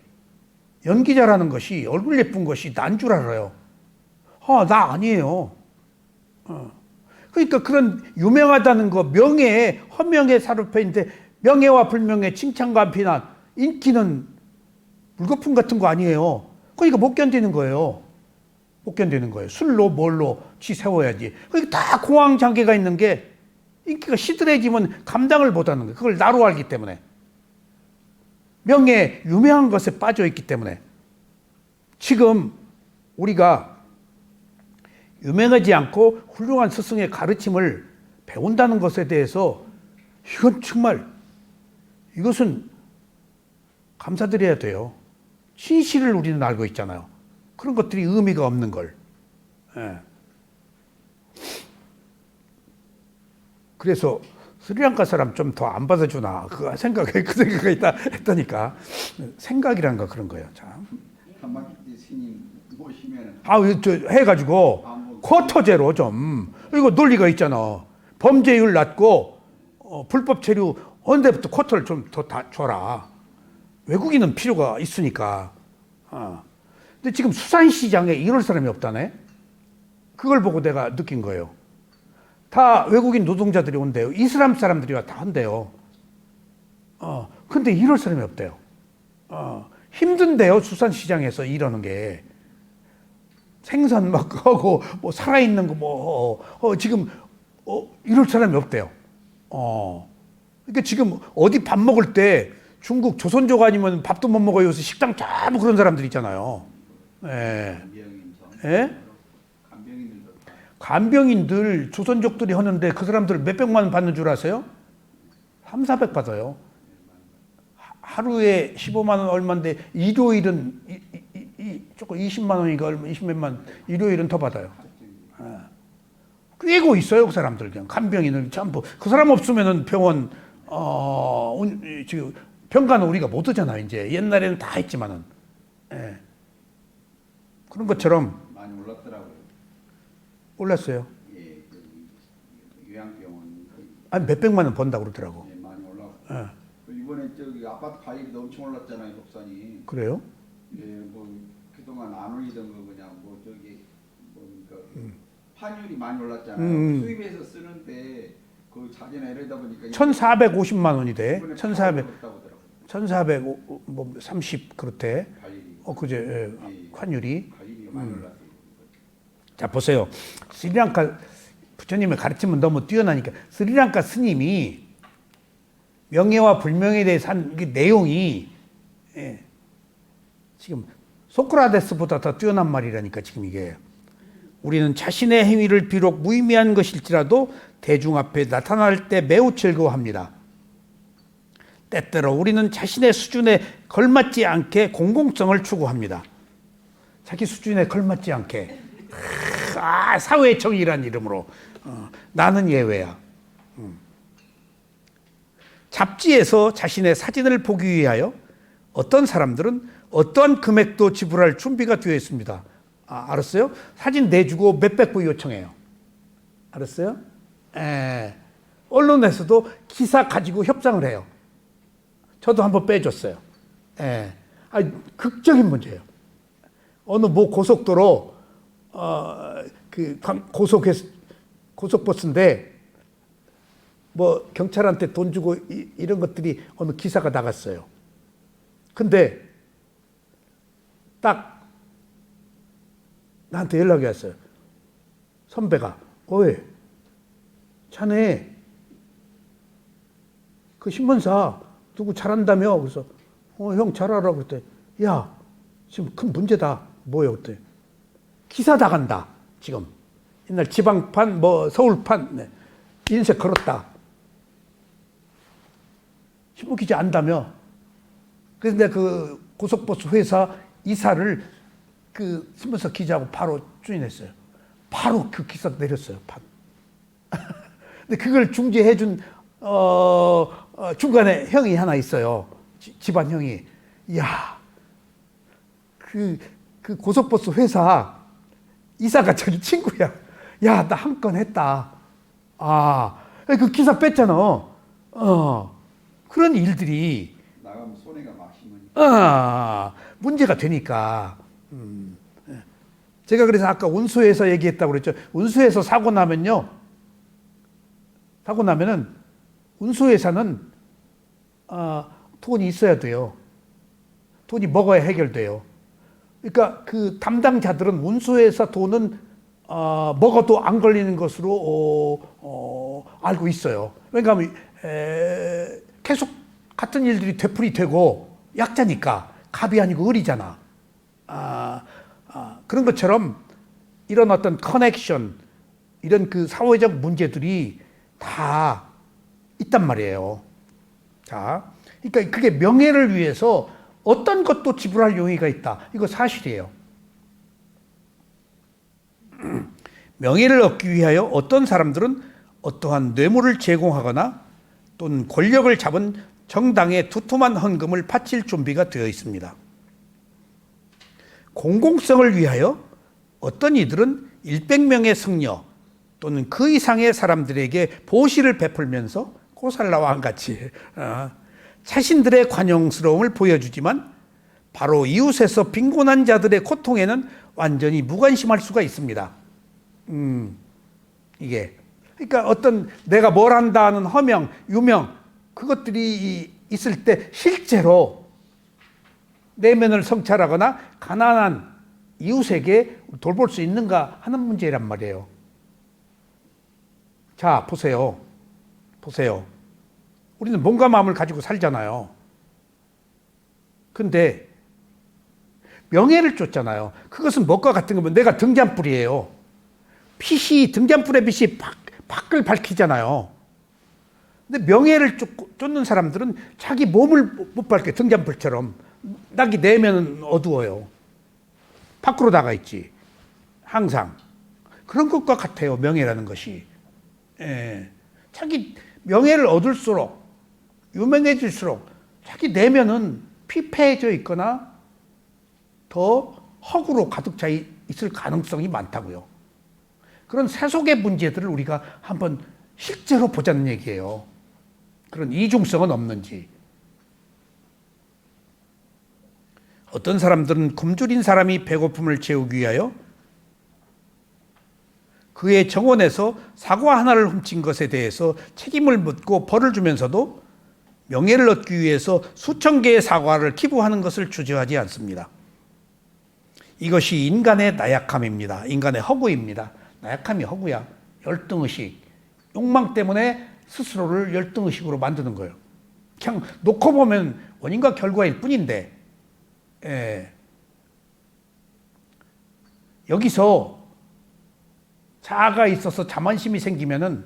연기 잘하는 것이, 얼굴 예쁜 것이 난 줄 알아요. 나 아니에요. 그러니까 그런 유명하다는 거, 명예에, 허명에 사로잡혀 있는데 명예와 불명예, 칭찬과 비난, 인기는 물거품 같은 거 아니에요. 그러니까 못 견디는 거예요. 못 견디는 거예요. 술로 뭘로 지 세워야지. 그러니까 다 공황장애가 있는 게 인기가 시들해지면 감당을 못하는 거예요. 그걸 나로 알기 때문에. 명예, 유명한 것에 빠져 있기 때문에. 지금 우리가 유명하지 않고 훌륭한 스승의 가르침을 배운다는 것에 대해서 이건 정말 이것은 감사드려야 돼요. 진실을 우리는 알고 있잖아요. 그런 것들이 의미가 없는 걸. 그래서 스리랑카 사람 좀 더 안 받아주나 그 생각이 있다 했다니까. 생각이란 거 그런 거예요. 참. 한마디 스님 모시면은 저 해가지고 쿼터제로 좀 이거 논리가 있잖아. 범죄율 낮고 불법 체류 언제부터 쿼터를 좀 더 줘라. 외국인은 필요가 있으니까. 근데 지금 수산시장에 이럴 사람이 없다네. 그걸 보고 내가 느낀 거예요. 다 외국인 노동자들이 온대요. 이슬람 사람들이 와 다 한대요. 근데 이럴 사람이 없대요. 힘든데요. 수산시장에서 일하는 게. 생선 막 하고, 뭐, 살아있는 거, 지금, 이럴 사람이 없대요. 그러니까 지금 어디 밥 먹을 때 중국 조선족 아니면 밥도 못 먹어요. 그래서 식당 전부 그런 사람들 있잖아요. 예. 예? 간병인들, 조선족들이 하는데 그 사람들 몇백만 원 받는 줄 아세요? 3, 400 받아요. 하루에 15만 원 얼마인데 일요일은 조금 20만 원인가 얼마 20몇만 원, 일요일은 더 받아요. 꿰고 있어요. 그 사람들 그냥 간병인을 전부. 그 사람 없으면은 병원 지금 병가는 우리가 못 하잖아요. 이제 옛날에는 다 했지만은. 예. 그런 것처럼 많이 올랐더라고요. 올랐어요. 예, 요양병원 아니 몇백만 원 번다고 그러더라고. 예, 많이 올랐고. 예. 이번에 저기 아파트 가격이 엄청 올랐잖아요, 법산이. 그래요? 예, 뭐 그동안 안 올리던 거 그냥 뭐 저기 뭡니까 환율이 많이 올랐잖아요. 수입해서 쓰는데 그 자재나 이러다 보니까 1,450만 원이 돼. 이번에 1,430 그렇대. 관리비. 그제 예, 환율이. 관리비가 많이 올랐어요. 자 보세요. 스리랑카 부처님의 가르침은 너무 뛰어나니까 스리랑카 스님이 명예와 불명예에 대해서 한 내용이 지금 소크라테스보다 더 뛰어난 말이라니까 지금 이게. 우리는 자신의 행위를 비록 무의미한 것일지라도 대중 앞에 나타날 때 매우 즐거워합니다. 때때로 우리는 자신의 수준에 걸맞지 않게 공공성을 추구합니다. 자기 수준에 걸맞지 않게. 사회의 정의란 이름으로 나는 예외야. 잡지에서 자신의 사진을 보기 위하여 어떤 사람들은 어떠한 금액도 지불할 준비가 되어 있습니다. 알았어요? 사진 내주고 몇백 부 요청해요. 알았어요? 언론에서도 기사 가지고 협상을 해요. 저도 한번 빼줬어요. 극적인 문제예요. 어느 뭐 고속도로 고속에서 고속버스인데 뭐 경찰한테 돈 주고 이런 것들이 어느 기사가 나갔어요. 근데 딱 나한테 연락이 왔어요. 선배가 왜 자네 그 신문사 누구 잘한다며? 그래서 형 잘하라 그랬더니 야 지금 큰 문제다. 뭐예요? 그때 기사 나간다. 지금 옛날 지방판 뭐 서울판 네. 인쇄 걸었다. 신문 기자 안다며. 그래서 내가 그 고속버스 회사 이사를 그 신문사 기자하고 바로 추인했어요. 바로 그 기사 내렸어요. 근데 그걸 중재해준 중간에 형이 하나 있어요. 집안 형이. 이야, 그 고속버스 회사 이사가 저기 친구야. 야, 나 한 건 했다. 아, 그 기사 뺐잖아. 그런 일들이 나가면 손해가 막심하니까. 문제가 되니까. 제가 그래서 아까 운수에서 얘기했다고 그랬죠. 운수에서 사고 나면은 운수회사는 돈이 있어야 돼요. 돈이 먹어야 해결돼요. 그러니까 그 담당자들은 운수회사 돈은 먹어도 안 걸리는 것으로 알고 있어요. 왜냐하면 계속 같은 일들이 되풀이 되고 약자니까 갑이 아니고 을이잖아. 그런 것처럼 이런 어떤 커넥션, 이런 그 사회적 문제들이 다 있단 말이에요. 자, 그러니까 그게 명예를 위해서 어떤 것도 지불할 용의가 있다. 이거 사실이에요. 명예를 얻기 위하여 어떤 사람들은 어떠한 뇌물을 제공하거나 또는 권력을 잡은 정당에 두툼한 헌금을 바칠 준비가 되어 있습니다. 공공성을 위하여 어떤 이들은 100명의 승려 또는 그 이상의 사람들에게 보시를 베풀면서 고살라와 한같이 자신들의 관용스러움을 보여주지만 바로 이웃에서 빈곤한 자들의 고통에는 완전히 무관심할 수가 있습니다. 이게 그러니까 어떤 내가 뭘 한다는 허명, 유명 그것들이 있을 때 실제로 내면을 성찰하거나 가난한 이웃에게 돌볼 수 있는가 하는 문제란 말이에요. 자, 보세요. 우리는 몸과 마음을 가지고 살잖아요. 근데 명예를 쫓잖아요. 그것은 뭐가 같은 거면 내가 등잔불이에요. 등잔불의 빛이 밖을 밝히잖아요. 근데 명예를 쫓는 사람들은 자기 몸을 못 밝게 등잔불처럼 자기 내면은 어두워요. 밖으로 나가 있지. 항상. 그런 것과 같아요. 명예라는 것이. 자기 명예를 얻을수록 유명해질수록 자기 내면은 피폐해져 있거나 더 허구로 가득 차 있을 가능성이 많다고요. 그런 세속의 문제들을 우리가 한번 실제로 보자는 얘기예요. 그런 이중성은 없는지. 어떤 사람들은 굶주린 사람이 배고픔을 채우기 위하여 그의 정원에서 사과 하나를 훔친 것에 대해서 책임을 묻고 벌을 주면서도 명예를 얻기 위해서 수천 개의 사과를 기부하는 것을 주저하지 않습니다. 이것이 인간의 나약함입니다. 인간의 허구입니다. 나약함이 허구야. 열등의식. 욕망 때문에 스스로를 열등의식으로 만드는 거예요. 그냥 놓고 보면 원인과 결과일 뿐인데 여기서 자아가 있어서 자만심이 생기면은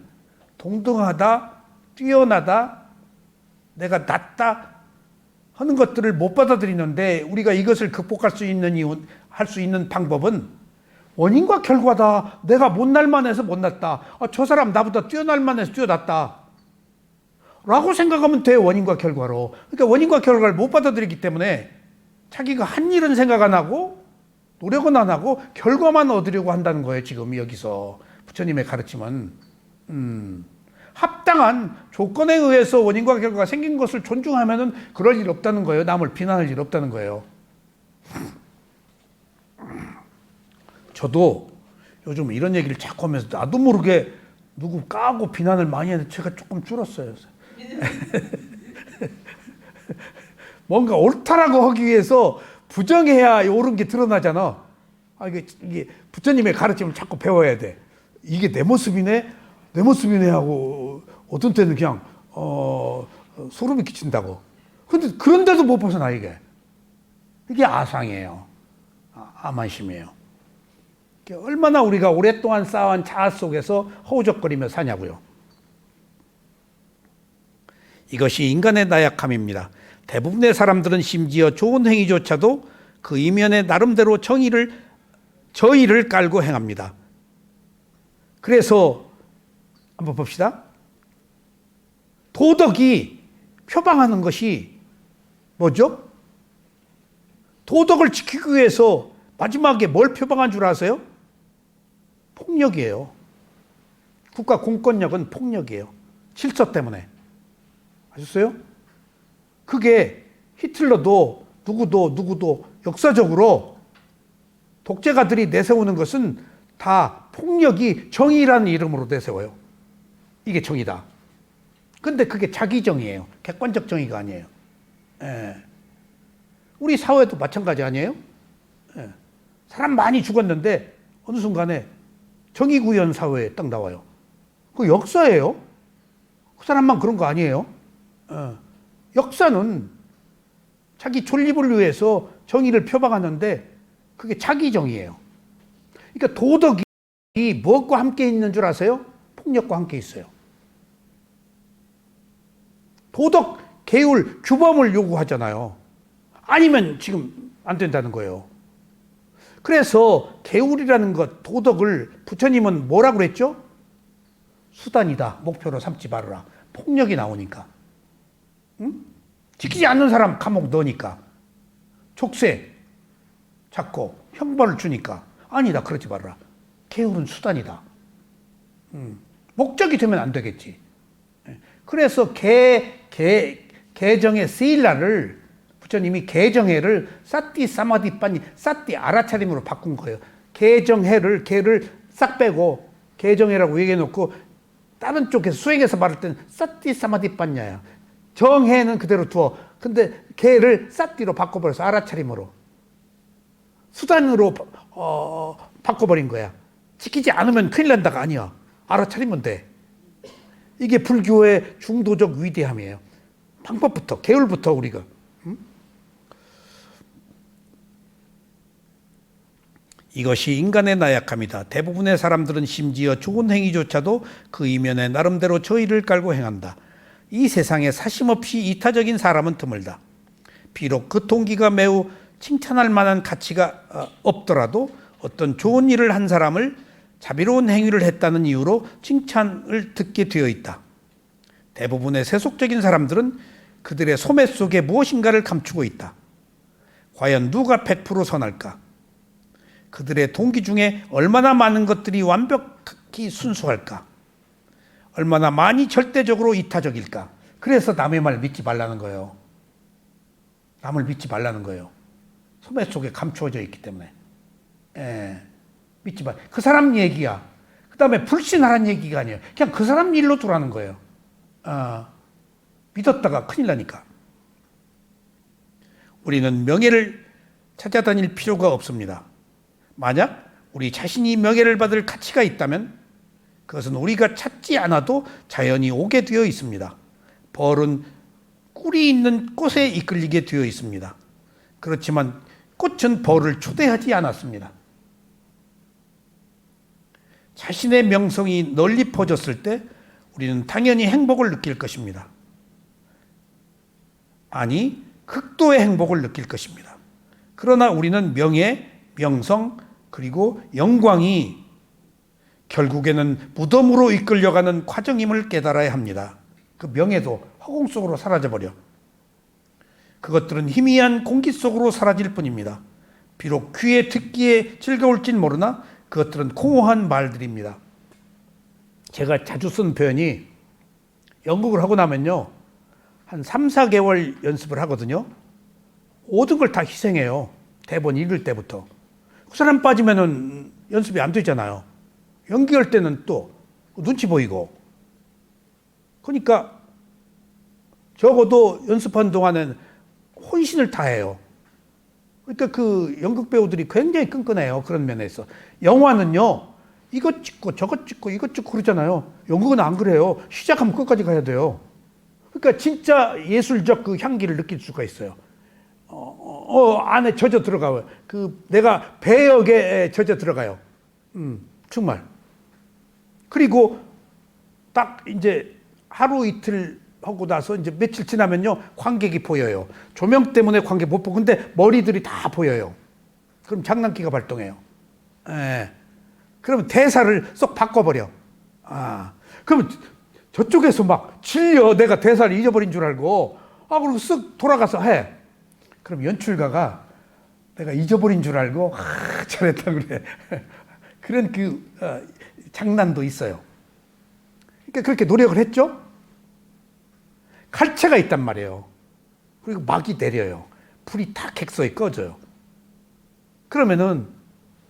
동등하다, 뛰어나다, 내가 낫다 하는 것들을 못 받아들이는데 우리가 이것을 극복할 수 있는 할 수 있는 방법은 원인과 결과다. 내가 못날 만해서 못났다. 저 사람 나보다 뛰어날 만해서 뛰어났다. 라고 생각하면 돼. 원인과 결과로. 그러니까 원인과 결과를 못 받아들이기 때문에 자기가 한 일은 생각 안 하고 노력은 안 하고 결과만 얻으려고 한다는 거예요. 지금 여기서 부처님의 가르침은 합당한 조건에 의해서 원인과 결과가 생긴 것을 존중하면은 그럴 일 없다는 거예요. 남을 비난할 일 없다는 거예요. 저도 요즘 이런 얘기를 자꾸 하면서 나도 모르게 누구 까고 비난을 많이 했는데 제가 조금 줄었어요. 뭔가 옳다라고 하기 위해서 부정해야 옳은 게 드러나잖아. 이게 부처님의 가르침을 자꾸 배워야 돼. 이게 내 모습이네, 내 모습이네 하고 어떤 때는 그냥 소름이 끼친다고. 근데 그런데도 못 벗어나 이게. 이게 아상이에요. 아만심이에요. 얼마나 우리가 오랫동안 쌓아온 자아 속에서 허우적거리며 사냐고요. 이것이 인간의 나약함입니다. 대부분의 사람들은 심지어 좋은 행위조차도 그 이면에 나름대로 저의를 깔고 행합니다. 그래서 한번 봅시다. 도덕이 표방하는 것이 뭐죠? 도덕을 지키기 위해서 마지막에 뭘 표방한 줄 아세요? 폭력이에요. 국가 공권력은 폭력이에요. 질서 때문에. 아셨어요? 그게 히틀러도 누구도 역사적으로 독재가들이 내세우는 것은 다 폭력이 정의라는 이름으로 내세워요. 이게 정의다. 근데 그게 자기 정의예요. 객관적 정의가 아니에요. 예. 우리 사회도 마찬가지 아니에요? 예. 사람 많이 죽었는데 어느 순간에 정의구현 사회에 딱 나와요. 그 역사예요. 그 사람만 그런 거 아니에요. 역사는 자기 존립을 위해서 정의를 표방하는데 그게 자기 정의예요. 그러니까 도덕이 무엇과 함께 있는 줄 아세요? 폭력과 함께 있어요. 도덕, 계율, 규범을 요구하잖아요. 아니면 지금 안 된다는 거예요. 그래서 계율이라는 것, 도덕을 부처님은 뭐라고 그랬죠? 수단이다. 목표로 삼지 말아라. 폭력이 나오니까. 응? 지키지 않는 사람 감옥 넣으니까. 족쇄 잡고 형벌을 주니까. 아니다. 그러지 말아라. 계율은 수단이다. 목적이 되면 안 되겠지. 그래서 개정의 세일라를 부처님이 개정해를 사띠 사마디빠니 사띠 알아차림으로 바꾼 거예요. 개정해를 개를 싹 빼고 개정해라고 얘기해 놓고 다른 쪽에서 수행해서 말할 때는 사띠 사마디빠냐야. 정해는 그대로 두어. 근데 개를 사띠로 바꿔버려서 알아차림으로 수단으로 바꿔버린 거야. 지키지 않으면 큰일 난다가 아니야. 알아차리면 돼. 이게 불교의 중도적 위대함이에요. 방법부터, 계율부터 우리가. 이것이 인간의 나약함이다. 대부분의 사람들은 심지어 좋은 행위조차도 그 이면에 나름대로 저의를 깔고 행한다. 이 세상에 사심없이 이타적인 사람은 드물다. 비록 그 동기가 매우 칭찬할 만한 가치가 없더라도 어떤 좋은 일을 한 사람을 자비로운 행위를 했다는 이유로 칭찬을 듣게 되어 있다. 대부분의 세속적인 사람들은 그들의 소매 속에 무엇인가를 감추고 있다. 과연 누가 100% 선할까? 그들의 동기 중에 얼마나 많은 것들이 완벽히 순수할까? 얼마나 많이 절대적으로 이타적일까? 그래서 남의 말 믿지 말라는 거예요. 남을 믿지 말라는 거예요. 소매 속에 감추어져 있기 때문에. 믿지 말. 그 사람 얘기야. 그 다음에 불신하라는 얘기가 아니에요. 그냥 그 사람 일로 두라는 거예요. 믿었다가 큰일 나니까. 우리는 명예를 찾아다닐 필요가 없습니다. 만약 우리 자신이 명예를 받을 가치가 있다면 그것은 우리가 찾지 않아도 자연히 오게 되어 있습니다. 벌은 꿀이 있는 꽃에 이끌리게 되어 있습니다. 그렇지만 꽃은 벌을 초대하지 않았습니다. 자신의 명성이 널리 퍼졌을 때 우리는 당연히 행복을 느낄 것입니다. 아니, 극도의 행복을 느낄 것입니다. 그러나 우리는 명예, 명성, 그리고 영광이 결국에는 무덤으로 이끌려가는 과정임을 깨달아야 합니다. 그 명예도 허공 속으로 사라져버려. 그것들은 희미한 공기 속으로 사라질 뿐입니다. 비록 귀에 듣기에 즐거울진 모르나 그것들은 공허한 말들입니다. 제가 자주 쓴 표현이 연극을 하고 나면요. 한 3, 4개월 연습을 하거든요. 모든 걸 다 희생해요. 대본 읽을 때부터. 그 사람 빠지면은 연습이 안 되잖아요. 연기할 때는 또 눈치 보이고. 그러니까 적어도 연습하는 동안은 혼신을 다해요. 그러니까 그 연극 배우들이 굉장히 끈끈해요. 그런 면에서. 영화는요, 이것 찍고 저것 찍고 이것 찍고 그러잖아요. 연극은 안 그래요. 시작하면 끝까지 가야 돼요. 그러니까 진짜 예술적 그 향기를 느낄 수가 있어요. 안에 젖어 들어가요. 그 내가 배역에 젖어 들어가요. 정말. 그리고 딱 이제 하루 이틀 하고 나서 이제 며칠 지나면요, 관객이 보여요. 조명 때문에 관객 못 보고, 근데 머리들이 다 보여요. 그럼 장난기가 발동해요. 예. 그러면 대사를 쏙 바꿔버려. 그러면 저쪽에서 막 질려. 내가 대사를 잊어버린 줄 알고. 그리고 쓱 돌아가서 해. 그럼 연출가가 내가 잊어버린 줄 알고, 잘했다 그래. 그런 장난도 있어요. 그러니까 그렇게 노력을 했죠? 칼채가 있단 말이에요. 그리고 막이 내려요. 불이 다 객서에 꺼져요. 그러면은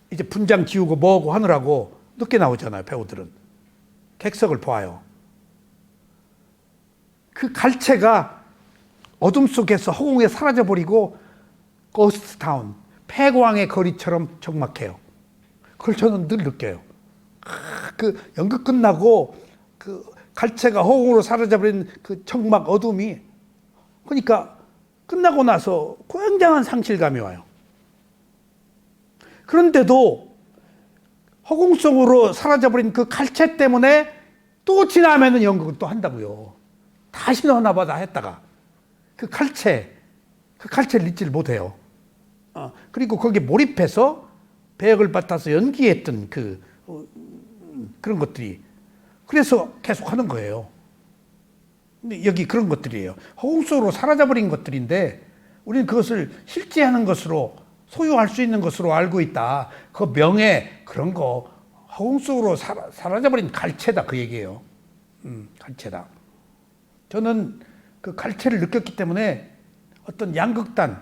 이제 분장 지우고 뭐하고 하느라고 늦게 나오잖아요, 배우들은. 객석을 봐요. 그 칼채가 어둠 속에서 허공에 사라져버리고 고스트타운, 폐광의 거리처럼 적막해요. 그걸 저는 늘 느껴요. 그 연극 끝나고 그 갈채가 허공으로 사라져버린 그 적막 어둠이, 그러니까 끝나고 나서 굉장한 상실감이 와요. 그런데도 허공 속으로 사라져버린 그 갈채 때문에 또 지나면은 연극을 또 한다고요. 다시는 하나 보다 했다가 그 칼채를 잊지를 못해요. 그리고 거기에 몰입해서 배역을 맡아서 연기했던 그런 것들이, 그래서 계속 하는 거예요. 근데 여기 그런 것들이에요. 허공 속으로 사라져버린 것들인데 우리는 그것을 실제하는 것으로, 소유할 수 있는 것으로 알고 있다. 그 명예, 그런 거 허공 속으로 사라져버린 갈채다, 그 얘기예요. 갈채다. 저는 그 갈채를 느꼈기 때문에 어떤 양극단,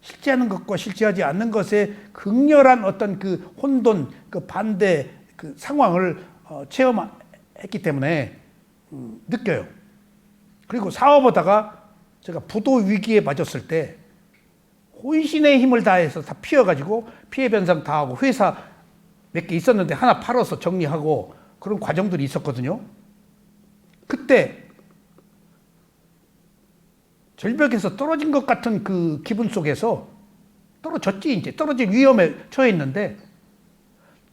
실제하는 것과 실제하지 않는 것의 극렬한 어떤 그 혼돈, 그 반대 그 상황을 체험했기 때문에 느껴요. 그리고 사업하다가 제가 부도 위기에 빠졌을 때 혼신의 힘을 다해서 다 피워가지고 피해 변상 다 하고, 회사 몇 개 있었는데 하나 팔아서 정리하고 그런 과정들이 있었거든요. 그때 절벽에서 떨어진 것 같은 그 기분 속에서 떨어졌지, 이제 떨어질 위험에 처해 있는데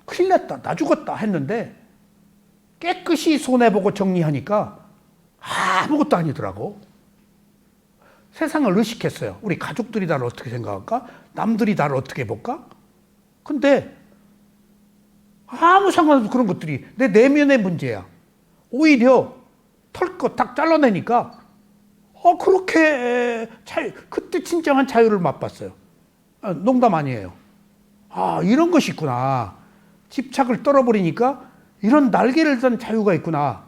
큰일 났다, 나 죽었다 했는데 깨끗이 손해보고 정리하니까 아무것도 아니더라고. 세상을 의식했어요. 우리 가족들이 나를 어떻게 생각할까? 남들이 나를 어떻게 볼까? 근데 아무 상관없이 그런 것들이 내 내면의 문제야. 오히려 털 거 딱 잘라내니까 그렇게 그때 진정한 자유를 맛봤어요. 농담 아니에요. 이런 것이 있구나. 집착을 떨어버리니까 이런 날개를 단 자유가 있구나.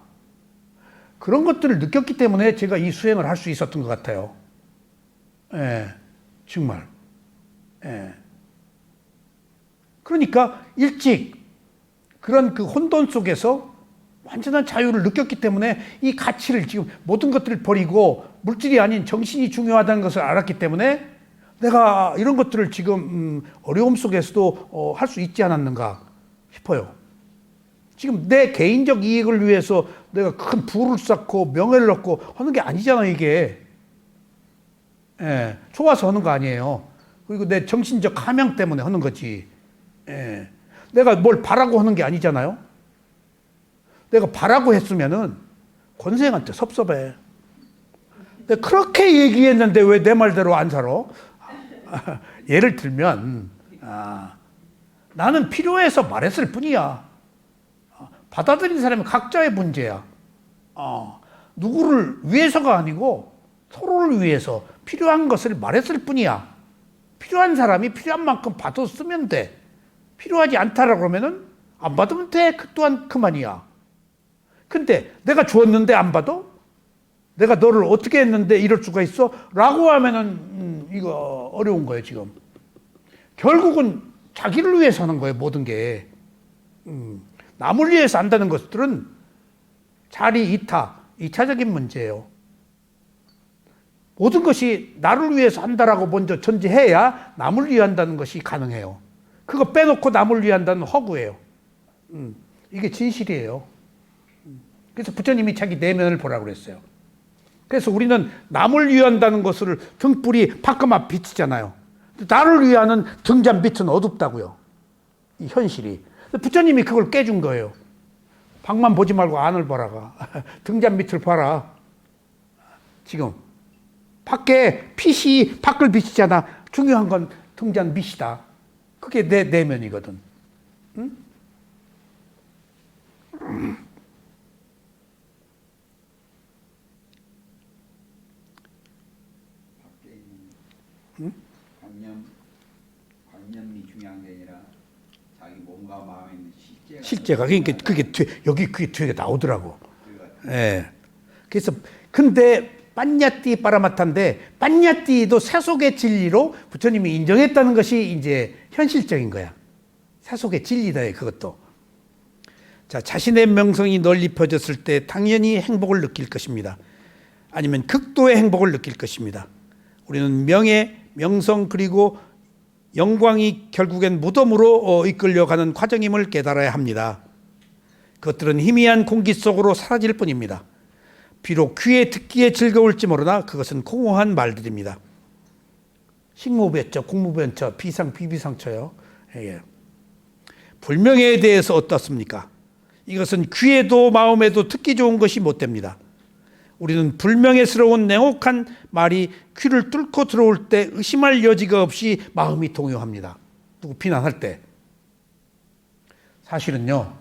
그런 것들을 느꼈기 때문에 제가 이 수행을 할 수 있었던 것 같아요. 예, 정말. 예. 그러니까 일찍 그런 그 혼돈 속에서 완전한 자유를 느꼈기 때문에 이 가치를, 지금 모든 것들을 버리고 물질이 아닌 정신이 중요하다는 것을 알았기 때문에 내가 이런 것들을 지금 어려움 속에서도 할 수 있지 않았는가 싶어요. 지금 내 개인적 이익을 위해서 내가 큰 부를 쌓고 명예를 얻고 하는 게 아니잖아요, 이게. 예, 좋아서 하는 거 아니에요. 그리고 내 정신적 함양 때문에 하는 거지. 예, 내가 뭘 바라고 하는 게 아니잖아요. 내가 바라고 했으면은 권생한테 섭섭해. 내가 그렇게 얘기했는데 왜 내 말대로 안 살아? 예를 들면, 나는 필요해서 말했을 뿐이야. 받아들인 사람이 각자의 문제야. 누구를 위해서가 아니고 서로를 위해서 필요한 것을 말했을 뿐이야. 필요한 사람이 필요한 만큼 받아 쓰면 돼. 필요하지 않다라고 그러면은 안 받으면 돼. 그 또한 그만이야. 근데 내가 주었는데 안 받아? 내가 너를 어떻게 했는데 이럴 수가 있어? 라고 하면은 이거 어려운 거예요, 지금. 결국은 자기를 위해서 하는 거예요, 모든 게. 남을 위해서 한다는 것들은 자리 이타, 2차적인 문제예요. 모든 것이 나를 위해서 한다라고 먼저 전제해야 남을 위한다는 것이 가능해요. 그거 빼놓고 남을 위한다는 허구예요. 이게 진실이에요. 그래서 부처님이 자기 내면을 보라고 그랬어요. 그래서 우리는 남을 위한다는 것을 등불이 밖에만 비치잖아요. 나를 위하는 등잔 밑은 어둡다고요. 이 현실이. 부처님이 그걸 깨준 거예요. 밖만 보지 말고 안을 보라가. 등잔 밑을 봐라. 지금 밖에 빛이 밖을 비치잖아. 중요한 건 등잔 밑이다. 그게 내 내면이거든. 응? 밖에 있는 관념이 중요한 게 아니라 자기 몸과 마음에 있는 실제가 그러니까 그게 뒤에 나오더라고. 예. 그래서 근데 빠ඤඤ띠 빠라마타인데 빠ඤඤ띠도 세속의 진리로 부처님이 인정했다는 것이 이제 현실적인 거야. 세속의 진리다 그것도. 자, 자신의 명성이 널리 펴졌을 때 당연히 행복을 느낄 것입니다. 아니면 극도의 행복을 느낄 것입니다. 우리는 명예, 명성 그리고 영광이 결국엔 무덤으로 이끌려가는 과정임을 깨달아야 합니다. 그것들은 희미한 공기 속으로 사라질 뿐입니다. 비록 귀에 듣기에 즐거울지 모르나 그것은 공허한 말들입니다. 식무변처, 공무변처, 비상, 비비상처요. 예. 불명예에 대해서 어떻습니까? 이것은 귀에도 마음에도 듣기 좋은 것이 못 됩니다. 우리는 불명예스러운 냉혹한 말이 귀를 뚫고 들어올 때 의심할 여지가 없이 마음이 동요합니다. 누구 비난할 때. 사실은요,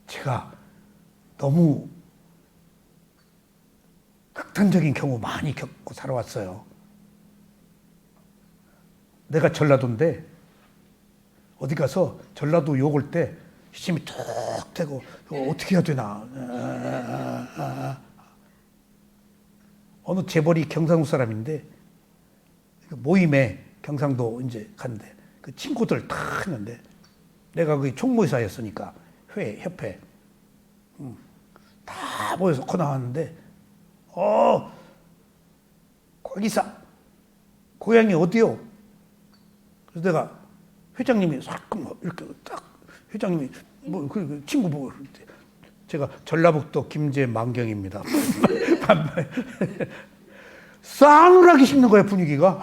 제가 너무 극단적인 경우 많이 겪고 살아왔어요. 내가 전라도인데 어디 가서 전라도 욕 올 때 힘이 툭 대고 어떻게 해야 되나. 어느 재벌이 경상도 사람인데 모임에 경상도 이제 갔는데 그 친구들 다 했는데 내가 그 총무이사였으니까 협회 다 모여서 코 나왔는데 거기사 고향이 어디요? 그래서 내가 회장님이 싹 이렇게 딱 회장님이 그 친구 보고 제가 전라북도 김제만경입니다. 싸늘하게 식는 거야 분위기가.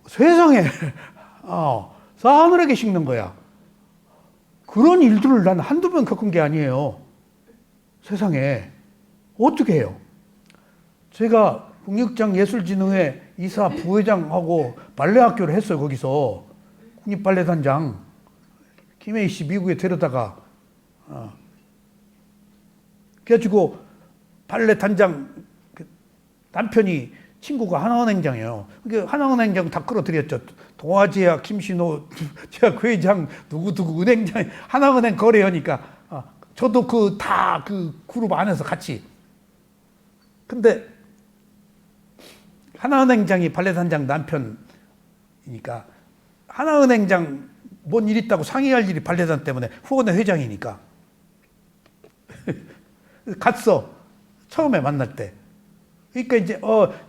세상에 싸늘하게 식는 거야. 그런 일들을 난 한두 번 겪은 게 아니에요. 세상에 어떻게 해요? 제가 국립장예술진흥회 이사 부회장하고 발레 학교를 했어요. 거기서 국립발레단장 김혜희 씨 미국에 데려다가 그래가지고 발레 단장 남편이 친구가 하나은행장이에요. 그러니까 하나은행장 다 끌어들였죠. 동아제약 김신호 제약 회장 누구 은행장 하나은행 거래하니까 저도 다 그 그룹 안에서 같이. 근데 하나은행장이 발레단장 남편이니까 하나은행장 뭔 일 있다고 상의할 일이 발레단 때문에 후원회 회장이니까 갔어. 처음에 만날 때. 그러니까 이제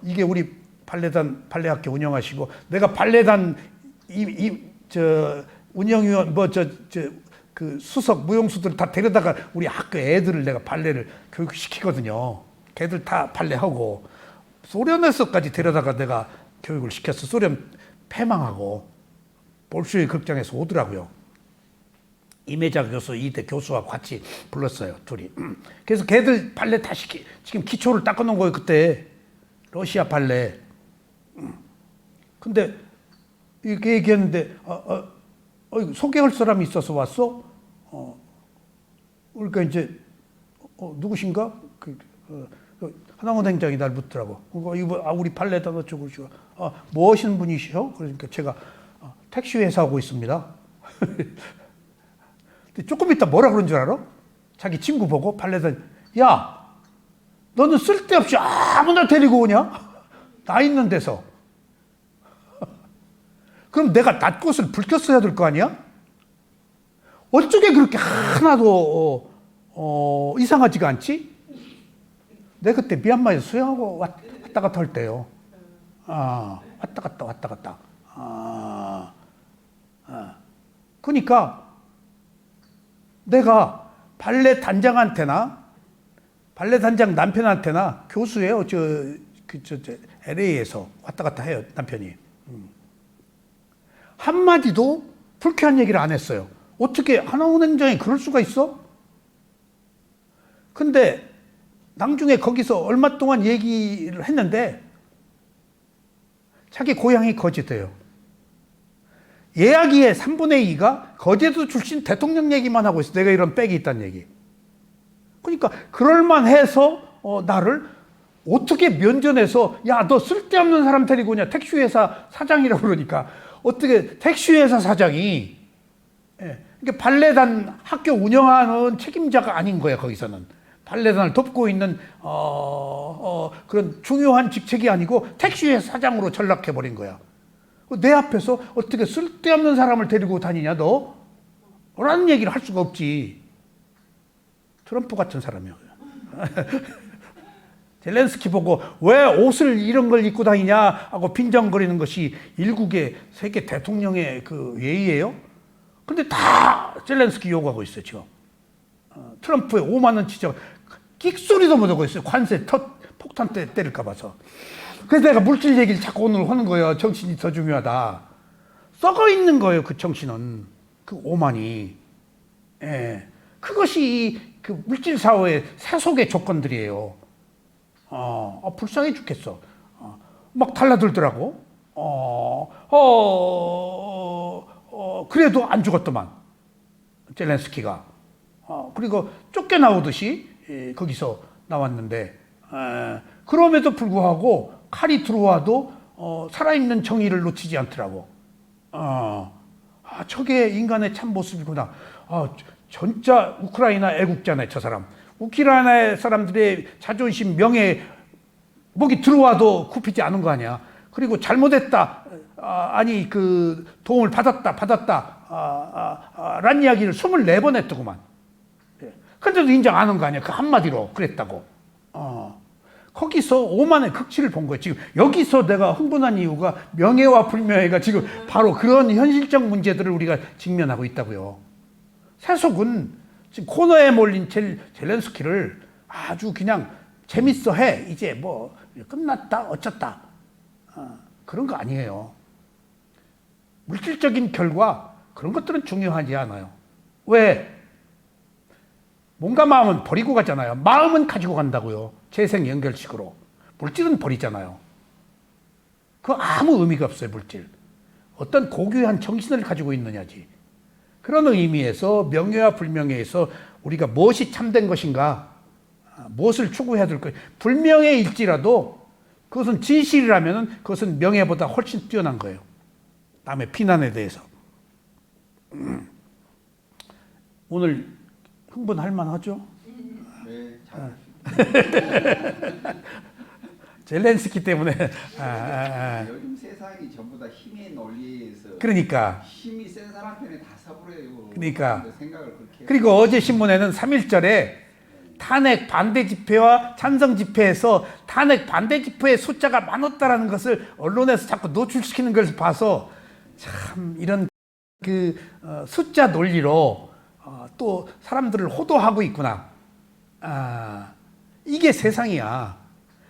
이게 우리 발레단 발레학교 운영하시고 내가 발레단 운영위원 그 수석 무용수들 다 데려다가 우리 학교 애들을 내가 발레를 교육시키거든요. 걔들 다 발레하고 소련에서까지 데려다가 내가 교육을 시켰어. 소련 패망하고 볼쇼이 극장에서 오더라고요. 임혜자 교수, 이대 교수와 같이 불렀어요. 둘이. 그래서 걔들 발레 다 지금 기초를 닦아놓은 거예요. 그때 러시아 발레. 근데 이렇게 얘기했는데 소개할 사람이 있어서 왔어? 그러니까 이제 누구신가? 하나은행장이 날 묻더라고. 우리 발레단 어쩌고 저쩌고. 뭐 하시는 분이시죠? 그러니까 제가 택시 회사 하고 있습니다. 근데 조금 있다 뭐라 그런 줄 알아? 자기 친구 보고 발레단, 야, 너는 쓸데없이 아무나 데리고 오냐? 나 있는 데서. 그럼 내가 낮 곳을 불 켰어야 될 거 아니야? 어쩌게 그렇게 하나도 이상하지가 않지? 내가 그때 미얀마에서 수영하고 왔다 갔다 할 때요. 왔다 갔다. 그러니까 내가 발레 단장한테나 발레 단장 남편한테나 교수예요. LA에서 왔다 갔다 해요, 남편이. 한마디도 불쾌한 얘기를 안 했어요. 어떻게 하나은행장이 그럴 수가 있어? 근데 나중에 거기서 얼마 동안 얘기를 했는데 자기 고향이 거제도예요. 이야기의 3분의 2가 거제도 출신 대통령 얘기만 하고 있어. 내가 이런 백이 있다는 얘기. 그러니까 그럴만해서 나를 어떻게 면전에서 야, 너 쓸데없는 사람 데리고 오냐. 택시회사 사장이라고 그러니까 어떻게 택시회사 사장이 그러니까 발레단 학교 운영하는 책임자가 아닌 거야. 거기서는 발레단을 돕고 있는 그런 중요한 직책이 아니고 택시회사 사장으로 전락해버린 거야. 내 앞에서 어떻게 쓸데없는 사람을 데리고 다니냐 너? 라는 얘기를 할 수가 없지. 트럼프 같은 사람이야. 젤렌스키 보고 왜 옷을 이런 걸 입고 다니냐 하고 빈정거리는 것이 일국의 세계 대통령의 그 예의예요. 근데 다 젤렌스키 요구하고 있어요 지금. 트럼프의 5만 원 지적 끽소리도 못하고 있어요. 관세 폭탄 때릴까 봐서. 그래서 내가 물질 얘기를 자꾸 오늘 하는 거예요. 정신이 더 중요하다. 썩어 있는 거예요. 그 정신은. 그 5만이. 예. 그것이 그 물질 사회의 세속의 조건들이에요. 불쌍해 죽겠어. 막 달라들더라고. 그래도 안 죽었더만. 젤렌스키가. 그리고 쫓겨나오듯이 거기서 나왔는데, 그럼에도 불구하고 칼이 들어와도 살아있는 정의를 놓치지 않더라고. 저게 인간의 참 모습이구나. 진짜 우크라이나 애국자네, 저 사람. 우크라이나 사람들의 자존심, 명예, 목이 들어와도 굽히지 않은 거 아니야. 그리고 잘못했다. 아니, 그 도움을 받았다. 란 이야기를 24번 했더구만. 근데도 인정 안 한 거 아니야. 그 한마디로 그랬다고. 거기서 오만의 극치를 본 거예요. 지금 여기서 내가 흥분한 이유가 명예와 불명예가 지금 바로 그런 현실적 문제들을 우리가 직면하고 있다고요. 세속은 지금 코너에 몰린 젤렌스키를 아주 그냥 재밌어 해. 이제 뭐 끝났다 어쩌다. 그런 거 아니에요. 물질적인 결과 그런 것들은 중요하지 않아요. 왜? 몸과 마음은 버리고 가잖아요. 마음은 가지고 간다고요. 재생 연결식으로. 물질은 버리잖아요. 그거 아무 의미가 없어요. 물질. 어떤 고귀한 정신을 가지고 있느냐지. 그런 의미에서 명예와 불명예에서 우리가 무엇이 참된 것인가, 무엇을 추구해야 될 것인가. 불명예일지라도 그것은 진실이라면 그것은 명예보다 훨씬 뛰어난 거예요. 남의 비난에 대해서. 오늘 흥분할 만하죠? 네, 잘. 젤렌스키 때문에. 요즘 세상이 전부 다 힘의 논리에 의해서. 그러니까. 힘이 센 사람 편에 다 서버려요. 그러니까. 생각을 그렇게. 그리고 어제 신문에는 3.1절에 탄핵 반대 집회와 찬성 집회에서 탄핵 반대 집회의 숫자가 많았다라는 것을 언론에서 자꾸 노출시키는 걸 봐서 참 이런 그 숫자 논리로 또 사람들을 호도하고 있구나. 이게 세상이야.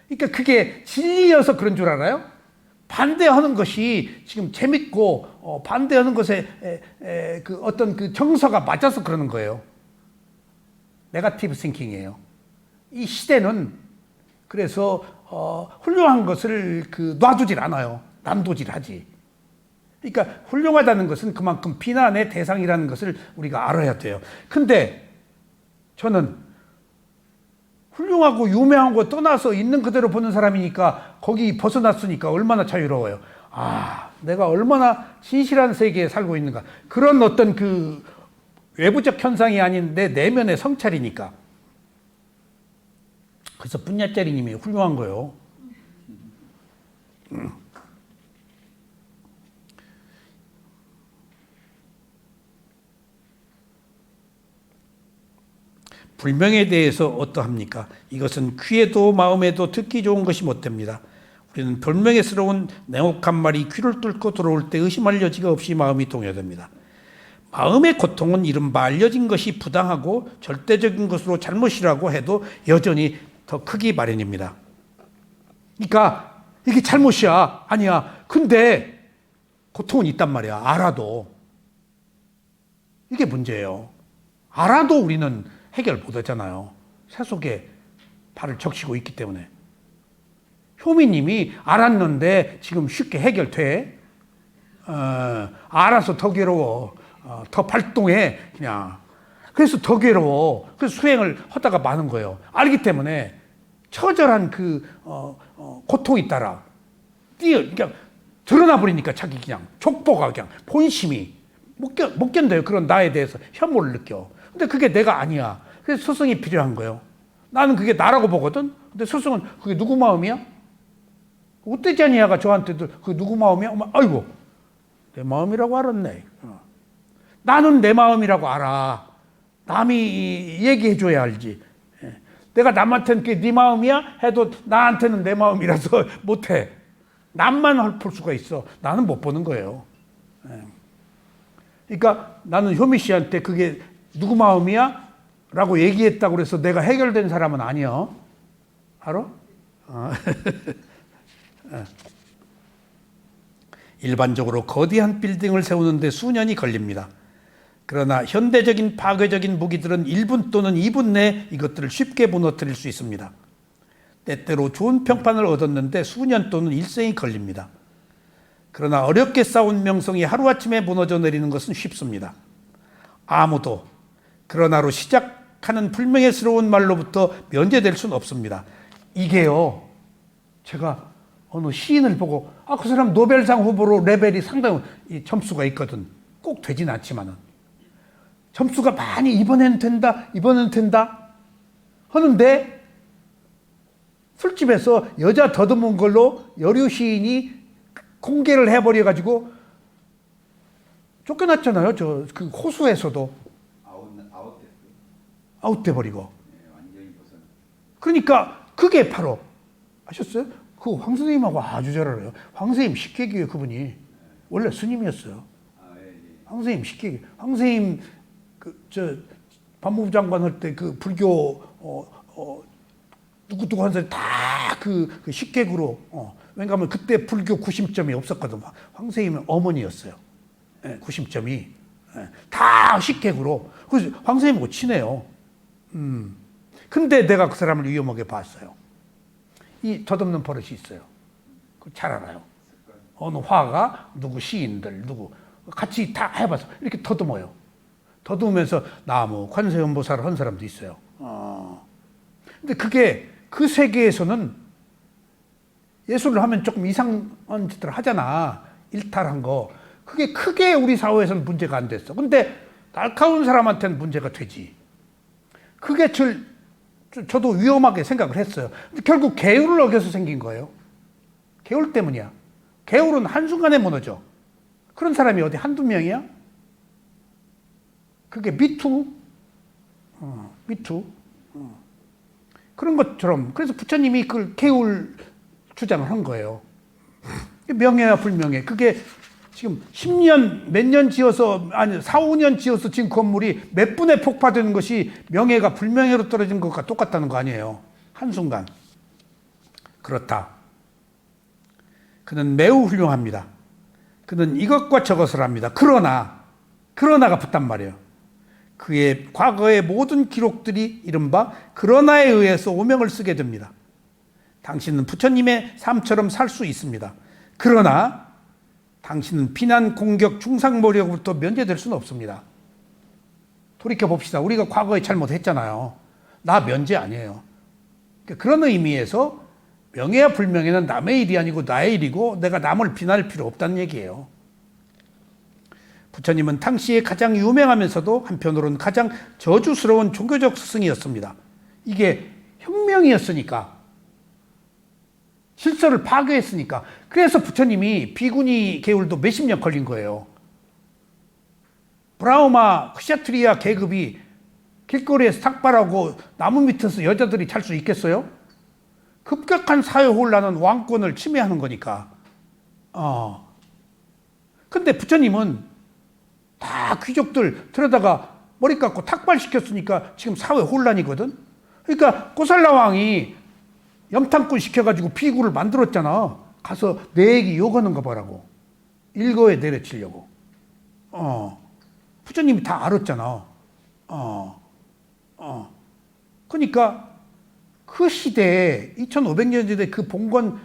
그러니까 그게 진리여서 그런 줄 알아요? 반대하는 것이 지금 재밌고 반대하는 것에 그 어떤 그 정서가 맞아서 그러는 거예요. 네거티브 싱킹이에요. 이 시대는 그래서 훌륭한 것을 그 놔두질 않아요. 남도질하지. 그러니까 훌륭하다는 것은 그만큼 비난의 대상이라는 것을 우리가 알아야 돼요. 근데 저는 훌륭하고 유명한 거 떠나서 있는 그대로 보는 사람이니까 거기 벗어났으니까 얼마나 자유로워요. 내가 얼마나 진실한 세계에 살고 있는가. 그런 어떤 그 외부적 현상이 아닌 내 내면의 성찰이니까. 그래서 분야짜리님이 훌륭한 거예요. 불명에 대해서 어떠합니까? 이것은 귀에도 마음에도 듣기 좋은 것이 못됩니다. 우리는 불명예스러운 냉혹한 말이 귀를 뚫고 들어올 때 의심할 여지가 없이 마음이 동요됩니다. 마음의 고통은 이른바 알려진 것이 부당하고 절대적인 것으로 잘못이라고 해도 여전히 더 크기 마련입니다. 그러니까 이게 잘못이야, 아니야. 근데 고통은 있단 말이야. 알아도. 이게 문제예요. 알아도 우리는 해결 못하잖아요. 새 속에 발을 적시고 있기 때문에. 효미님이 알았는데 지금 쉽게 해결돼? 알아서 더 괴로워. 더 발동해. 그냥. 그래서 더 괴로워. 그래서 수행을 하다가 마는 거예요. 알기 때문에 처절한 고통이 따라. 그냥 드러나 버리니까 자기 그냥 족보가 그냥 본심이 못 견뎌요. 그런 나에 대해서 혐오를 느껴. 근데 그게 내가 아니야. 그래서 스승이 필요한 거예요. 나는 그게 나라고 보거든. 근데 스승은 그게 누구 마음이야? 우떼자니아가 저한테도 그게 누구 마음이야? 아이고, 내 마음이라고 알았네. 나는 내 마음이라고 알아. 남이 얘기해줘야 알지. 내가 남한테는 그게 네 마음이야? 해도 나한테는 내 마음이라서 못해. 남만 볼 수가 있어. 나는 못 보는 거예요. 그러니까 나는 효미 씨한테 그게 누구 마음이야? 라고 얘기했다고 그래서 내가 해결된 사람은 아니야. 알아? 일반적으로 거대한 빌딩을 세우는데 수년이 걸립니다. 그러나 현대적인 파괴적인 무기들은 1분 또는 2분 내에 이것들을 쉽게 무너뜨릴 수 있습니다. 때때로 좋은 평판을 얻었는데 수년 또는 일생이 걸립니다. 그러나 어렵게 쌓은 명성이 하루아침에 무너져 내리는 것은 쉽습니다. 아무도 그러나로 시작하는 불명예스러운 말로부터 면제될 수는 없습니다. 이게요, 제가 어느 시인을 보고 그 사람 노벨상 후보로 레벨이 상당히 점수가 있거든. 꼭 되진 않지만은 점수가 많이 이번엔 된다 하는데 술집에서 여자 더듬은 걸로 여류 시인이 공개를 해버려가지고 쫓겨났잖아요. 그 호수에서도 아웃돼버리고. 네, 완전히 벗어나. 그러니까 그게 바로 아셨어요? 그 황 선생님하고 아주 잘 알아요. 황 선생님 식객이에요, 그분이. 원래 스님이었어요. 황 선생님 식객이. 황 선생님 법무부 장관 할 때 그 불교 누구 한 사람 다그 식객으로. 왜냐하면 그때 불교 구심점이 없었거든. 황 선생님은 어머니였어요. 90점이 다 식객으로. 그래서 황 선생님하고 친해요. 근데 내가 그 사람을 위험하게 봤어요. 이 덧없는 버릇이 있어요. 잘 알아요. 어느 화가 누구 시인들 누구 같이 다 해봐서 이렇게 더듬어요. 더듬으면서 나무 관세음보살을 한 사람도 있어요. 근데 그게 그 세계에서는 예술을 하면 조금 이상한 짓을 하잖아. 일탈한 거. 그게 크게 우리 사회에서는 문제가 안 됐어. 근데 날카로운 사람한테는 문제가 되지. 그게 저도 위험하게 생각을 했어요. 근데 결국 계율을 어겨서 생긴 거예요. 계율 때문이야. 계율은 한순간에 무너져. 그런 사람이 어디 한두 명이야? 그게 미투. 그런 것처럼. 그래서 부처님이 그걸 계율 주장을 한 거예요. 명예와 불명예. 그게 지금 10년, 몇 년 지어서, 4, 5년 지어서 지금 건물이 몇 분에 폭파되는 것이 명예가 불명예로 떨어진 것과 똑같다는 거 아니에요. 한순간. 그렇다. 그는 매우 훌륭합니다. 그는 이것과 저것을 합니다. 그러나가 붙단 말이에요. 그의 과거의 모든 기록들이 이른바 그러나에 의해서 오명을 쓰게 됩니다. 당신은 부처님의 삶처럼 살 수 있습니다. 그러나 당신은 비난, 공격, 중상모략으로부터 면제될 수는 없습니다. 돌이켜봅시다. 우리가 과거에 잘못했잖아요. 나 면제 아니에요. 그런 의미에서 명예와 불명예는 남의 일이 아니고 나의 일이고 내가 남을 비난할 필요 없다는 얘기예요. 부처님은 당시에 가장 유명하면서도 한편으로는 가장 저주스러운 종교적 스승이었습니다. 이게 혁명이었으니까. 질서를 파괴했으니까. 그래서 부처님이 비구니 계율도 몇십 년 걸린 거예요. 브라흐마, 크샤트리아 계급이 길거리에서 삭발하고 나무 밑에서 여자들이 잘 수 있겠어요? 급격한 사회 혼란은 왕권을 침해하는 거니까. 근데 부처님은 다 귀족들 들여다가 머리 깎고 탁발시켰으니까 지금 사회 혼란이거든. 그러니까 고살라 왕이 염탐꾼 시켜가지고 비구를 만들었잖아. 가서 내 얘기 욕하는 거 봐라고. 일거에 내려치려고. 부처님이 다 알았잖아. 그러니까 그 시대에 2500년 전에 그 봉건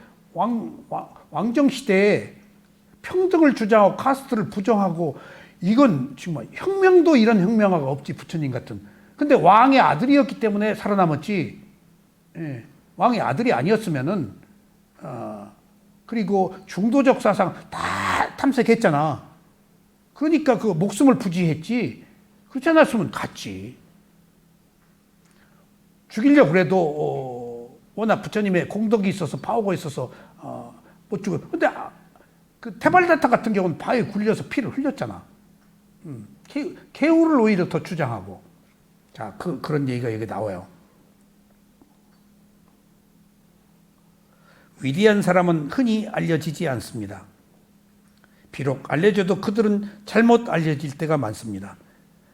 왕정 시대에 평등을 주장하고 카스트를 부정하고 이건 정말 혁명도 이런 혁명화가 없지 부처님 같은. 근데 왕의 아들이었기 때문에 살아남았지. 예, 왕의 아들이 아니었으면은 그리고 중도적 사상 다 탐색했잖아. 그러니까 그 목숨을 부지했지. 그렇지 않았으면 갔지. 죽이려고 그래도 워낙 부처님의 공덕이 있어서 파워가 있어서 못 죽어. 근데 그 테발다타 같은 경우는 바위에 굴려서 피를 흘렸잖아. 개우를 오히려 더 주장하고. 자, 그런 얘기가 여기 나와요. 위대한 사람은 흔히 알려지지 않습니다. 비록 알려져도 그들은 잘못 알려질 때가 많습니다.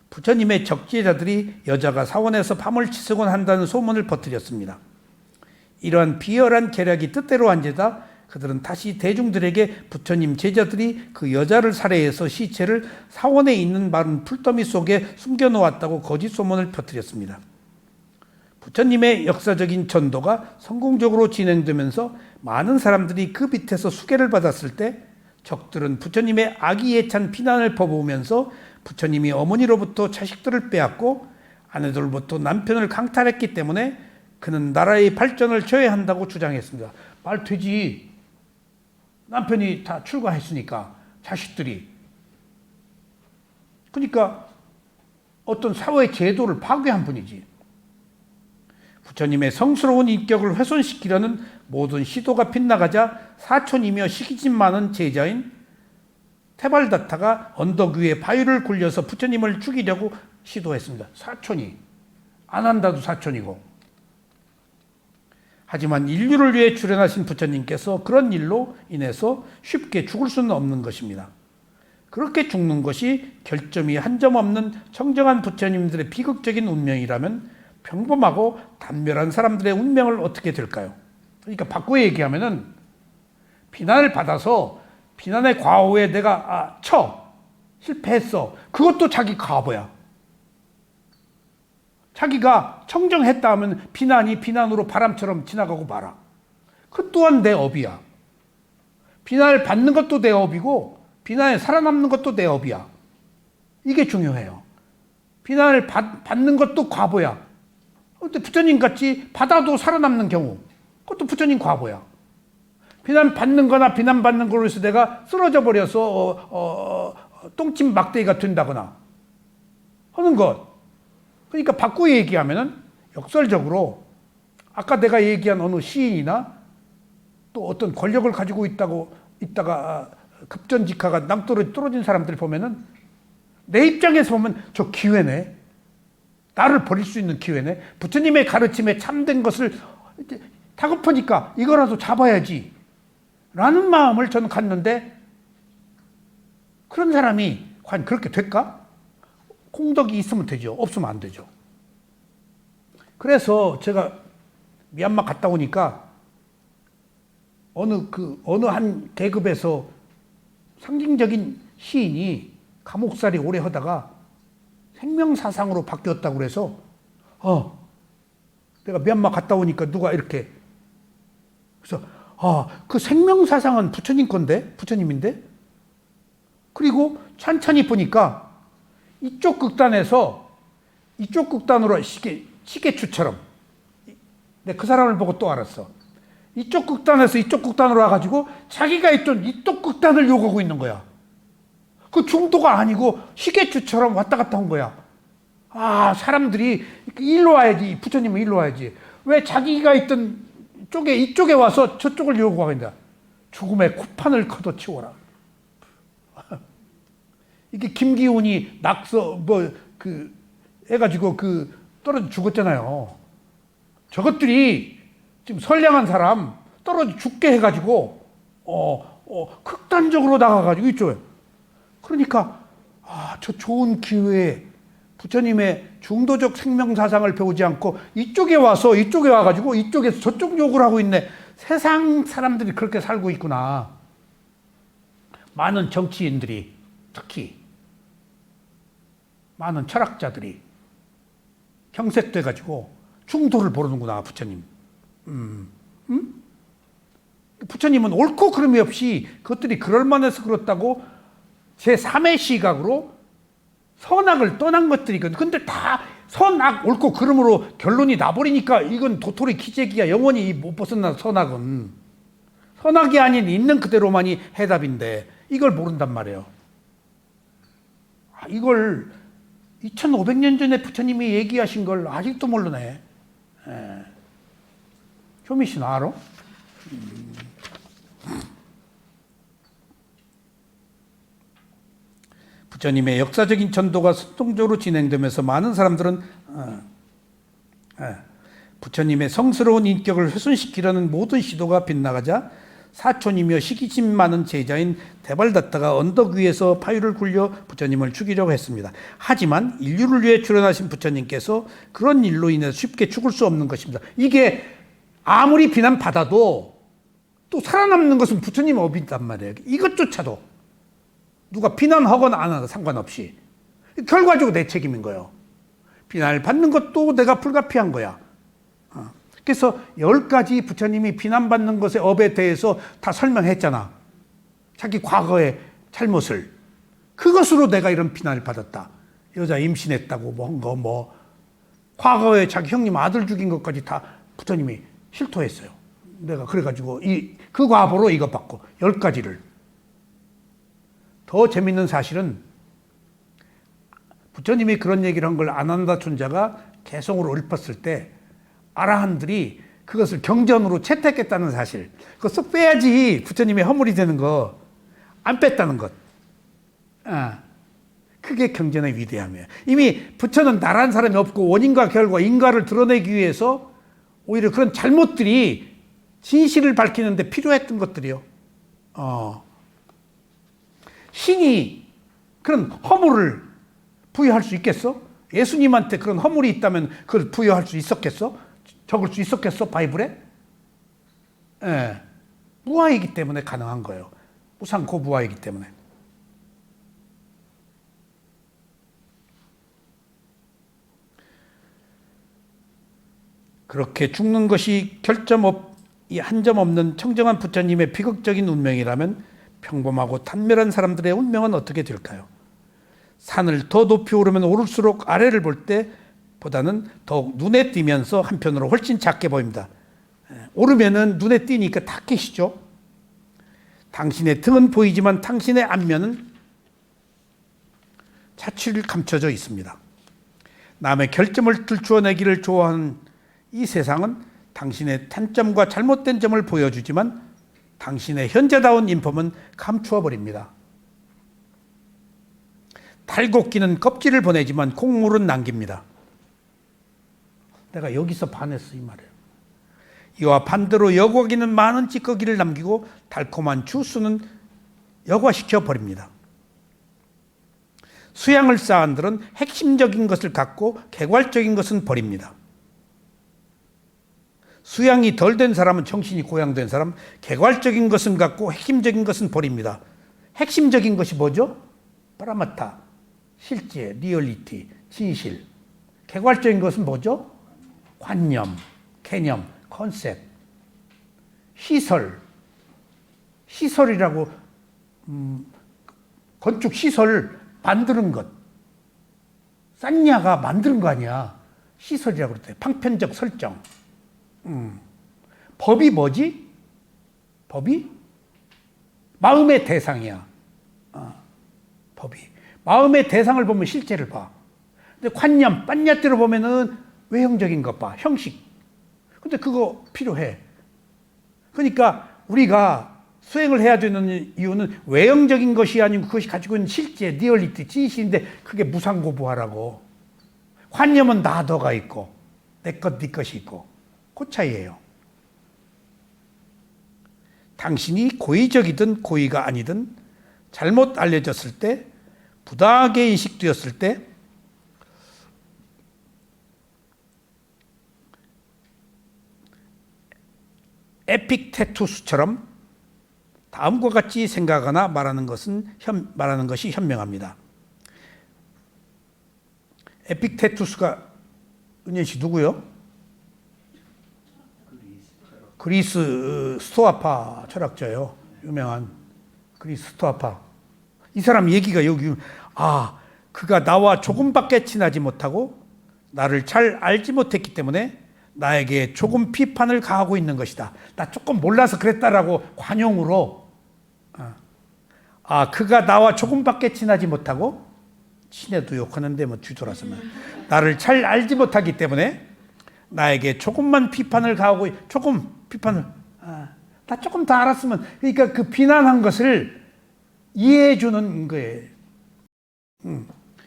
부처님의 적재자들이 여자가 사원에서 밤을 치서곤 한다는 소문을 퍼뜨렸습니다. 이러한 비열한 계략이 뜻대로 안 되다 그들은 다시 대중들에게 부처님 제자들이 그 여자를 살해해서 시체를 사원에 있는 마른 풀더미 속에 숨겨놓았다고 거짓 소문을 퍼뜨렸습니다. 부처님의 역사적인 전도가 성공적으로 진행되면서 많은 사람들이 그 밑에서 수계를 받았을 때 적들은 부처님의 악의에 찬 비난을 퍼부으면서 부처님이 어머니로부터 자식들을 빼앗고 아내들로부터 남편을 강탈했기 때문에 그는 나라의 발전을 저해한다고 주장했습니다. 말 되지. 남편이 다 출가했으니까 자식들이. 그러니까 어떤 사회 제도를 파괴한 분이지. 부처님의 성스러운 인격을 훼손시키려는 모든 시도가 빗나가자 사촌이며 시기심 많은 제자인 테발다타가 언덕 위에 바위를 굴려서 부처님을 죽이려고 시도했습니다. 사촌이. 안 한다도 사촌이고. 하지만 인류를 위해 출현하신 부처님께서 그런 일로 인해서 쉽게 죽을 수는 없는 것입니다. 그렇게 죽는 것이 결점이 한 점 없는 청정한 부처님들의 비극적인 운명이라면 평범하고 단멸한 사람들의 운명을 어떻게 될까요? 그러니까 바꾸어 얘기하면은 비난을 받아서 비난의 과오에 내가 실패했어. 그것도 자기 과보야. 자기가 청정했다 하면 비난이 비난으로 바람처럼 지나가고 말아. 그 또한 내 업이야. 비난을 받는 것도 내 업이고 비난에 살아남는 것도 내 업이야. 이게 중요해요. 비난을 받는 것도 과보야. 근데 부처님 같이 받아도 살아남는 경우 그것도 부처님 과보야. 비난 받는 거나 비난 받는 걸로 해서 내가 쓰러져 버려서 똥침 막대기가 된다거나 하는 것. 그러니까 바꾸어 얘기하면은 역설적으로 아까 내가 얘기한 어느 시인이나 또 어떤 권력을 가지고 있다가 급전직하가 낭떠러지 떨어진 사람들 보면은 내 입장에서 보면 저 기회네. 나를 버릴 수 있는 기회네. 부처님의 가르침에 참된 것을 다급하니까 이거라도 잡아야지 라는 마음을 저는 갖는데 그런 사람이 과연 그렇게 될까? 공덕이 있으면 되죠. 없으면 안 되죠. 그래서 제가 미얀마 갔다 오니까 어느 한 계급에서 상징적인 시인이 감옥살이 오래 하다가 생명사상으로 바뀌었다고 그래서 내가 미얀마 갔다 오니까 누가 이렇게 그래서 그 생명사상은 부처님 건데 부처님인데 그리고 천천히 보니까 이쪽 극단에서 이쪽 극단으로 시계추처럼 내가 그 사람을 보고 또 알았어. 이쪽 극단에서 이쪽 극단으로 와가지고 자기가 있던 이쪽 극단을 요구하고 있는 거야. 그 중도가 아니고 시계추처럼 왔다 갔다 한 거야. 사람들이 일로 와야지. 부처님은 일로 와야지. 왜 자기가 있던 쪽에 이쪽에 와서 저쪽을 요구하고 있냐. 죽음의 코판을 걷어치워라. 이게 김기훈이 해가지고 떨어져 죽었잖아요. 저것들이 지금 선량한 사람 떨어져 죽게 해가지고 극단적으로 나가가지고 이쪽에. 그러니까 저 좋은 기회에 부처님의 중도적 생명사상을 배우지 않고 이쪽에 와가지고 이쪽에서 저쪽 욕을 하고 있네. 세상 사람들이 그렇게 살고 있구나. 많은 정치인들이, 특히 많은 철학자들이 경색돼가지고 중도를 모르는구나, 부처님. 부처님은 옳고 그름이 없이 그것들이 그럴만해서 그렇다고 제3의 시각으로 선악을 떠난 것들이거든. 근데 다 선악 옳고 그름으로 결론이 나버리니까 이건 도토리 기재기야. 영원히 못 벗어나. 선악은 선악이 아닌 있는 그대로만이 해답인데 이걸 모른단 말이에요. 이걸 2500년 전에 부처님이 얘기하신 걸 아직도 모르네. 조미 씨는 알아? 부처님의 역사적인 전도가 선동적으로 진행되면서 많은 사람들은 부처님의 성스러운 인격을 훼손시키려는 모든 시도가 빗나가자 사촌이며 시기심 많은 제자인 데발다타가 언덕 위에서 파유를 굴려 부처님을 죽이려고 했습니다. 하지만 인류를 위해 출현하신 부처님께서 그런 일로 인해서 쉽게 죽을 수 없는 것입니다. 이게 아무리 비난받아도 또 살아남는 것은 부처님의 업이단 말이에요. 이것조차도 누가 비난하거나 안 하거나 상관없이 결과적으로 내 책임인 거예요. 비난을 받는 것도 내가 불가피한 거야. 그래서 10가지 부처님이 비난받는 것의 업에 대해서 다 설명했잖아. 자기 과거의 잘못을. 그것으로 내가 이런 비난을 받았다. 여자 임신했다고 뭐 과거에 자기 형님 아들 죽인 것까지 다 부처님이 실토했어요. 내가 그래가지고 그 과보로 이거 받고 10가지를. 더 재밌는 사실은 부처님이 그런 얘기를 한 걸 아난다 춘자가 개성으로 읊었을 때 아라한들이 그것을 경전으로 채택했다는 사실. 그거 쏙 빼야지 부처님의 허물이 되는 거. 안 뺐다는 것. 그게 경전의 위대함이에요. 이미 부처는 나란 사람이 없고 원인과 결과, 인과를 드러내기 위해서 오히려 그런 잘못들이 진실을 밝히는데 필요했던 것들이요. 신이 그런 허물을 부여할 수 있겠어? 예수님한테 그런 허물이 있다면 그걸 부여할 수 있었겠어? 적을 수 있었겠어? 바이블에? 무아이기 때문에 가능한 거예요. 무상고무아이기 때문에. 그렇게 죽는 것이 한 점 없는 청정한 부처님의 비극적인 운명이라면 평범하고 단멸한 사람들의 운명은 어떻게 될까요? 산을 더 높이 오르면 오를수록 아래를 볼 때보다는 더욱 눈에 띄면서 한편으로 훨씬 작게 보입니다. 오르면은 눈에 띄니까 다 깨시죠? 당신의 등은 보이지만 당신의 안면은 자취를 감춰져 있습니다. 남의 결점을 들추어내기를 좋아하는 이 세상은 당신의 단점과 잘못된 점을 보여주지만 당신의 현재다운 인품은 감추어 버립니다. 달곡기는 껍질을 보내지만 곡물은 남깁니다. 내가 여기서 반했어 이 말이에요. 이와 반대로 여과기는 많은 찌꺼기를 남기고 달콤한 주스는 여과시켜 버립니다. 수양을 쌓은 들은 핵심적인 것을 갖고 개괄적인 것은 버립니다. 수양이 덜 된 사람은 정신이 고양된 사람, 개괄적인 것은 갖고 핵심적인 것은 버립니다. 핵심적인 것이 뭐죠? 파라마타, 실제, 리얼리티, 진실. 개괄적인 것은 뭐죠? 관념, 개념, 컨셉, 시설이라고 건축 시설 만드는 것. 싼냐가 만드는 거 아니야. 시설이라고 그랬대. 방편적 설정. 법이 뭐지? 법이? 마음의 대상이야. 법이. 마음의 대상을 보면 실제를 봐. 근데 관념, 빤냐띠로 보면은 외형적인 것 봐. 형식. 근데 그거 필요해. 그러니까 우리가 수행을 해야 되는 이유는 외형적인 것이 아니고 그것이 가지고 있는 실제, 리얼리티, 진실인데 그게 무상고부하라고. 환념은 나더가 있고 내 것, 네 것이 있고 그 차이예요. 당신이 고의적이든 고의가 아니든 잘못 알려졌을 때, 부당하게 인식되었을 때 에픽테투스처럼 다음과 같이 생각하거나 말하는 것이 현명합니다. 에픽테투스가 은연 씨 누구요? 그리스 스토아파 철학자예요. 유명한 그리스 스토아파. 이 사람 얘기가 여기 그가 나와 조금밖에 친하지 못하고 나를 잘 알지 못했기 때문에 나에게 조금 비판을 가하고 있는 것이다. 나 조금 몰라서 그랬다라고 관용으로 그가 나와 조금밖에 친하지 못하고 친해도 욕하는데 뭐 뒤돌아서면 나를 잘 알지 못하기 때문에 나에게 조금만 비판을 가하고 조금 비판을 나 조금 더 알았으면 그러니까 그 비난한 것을 이해해 주는 거예요.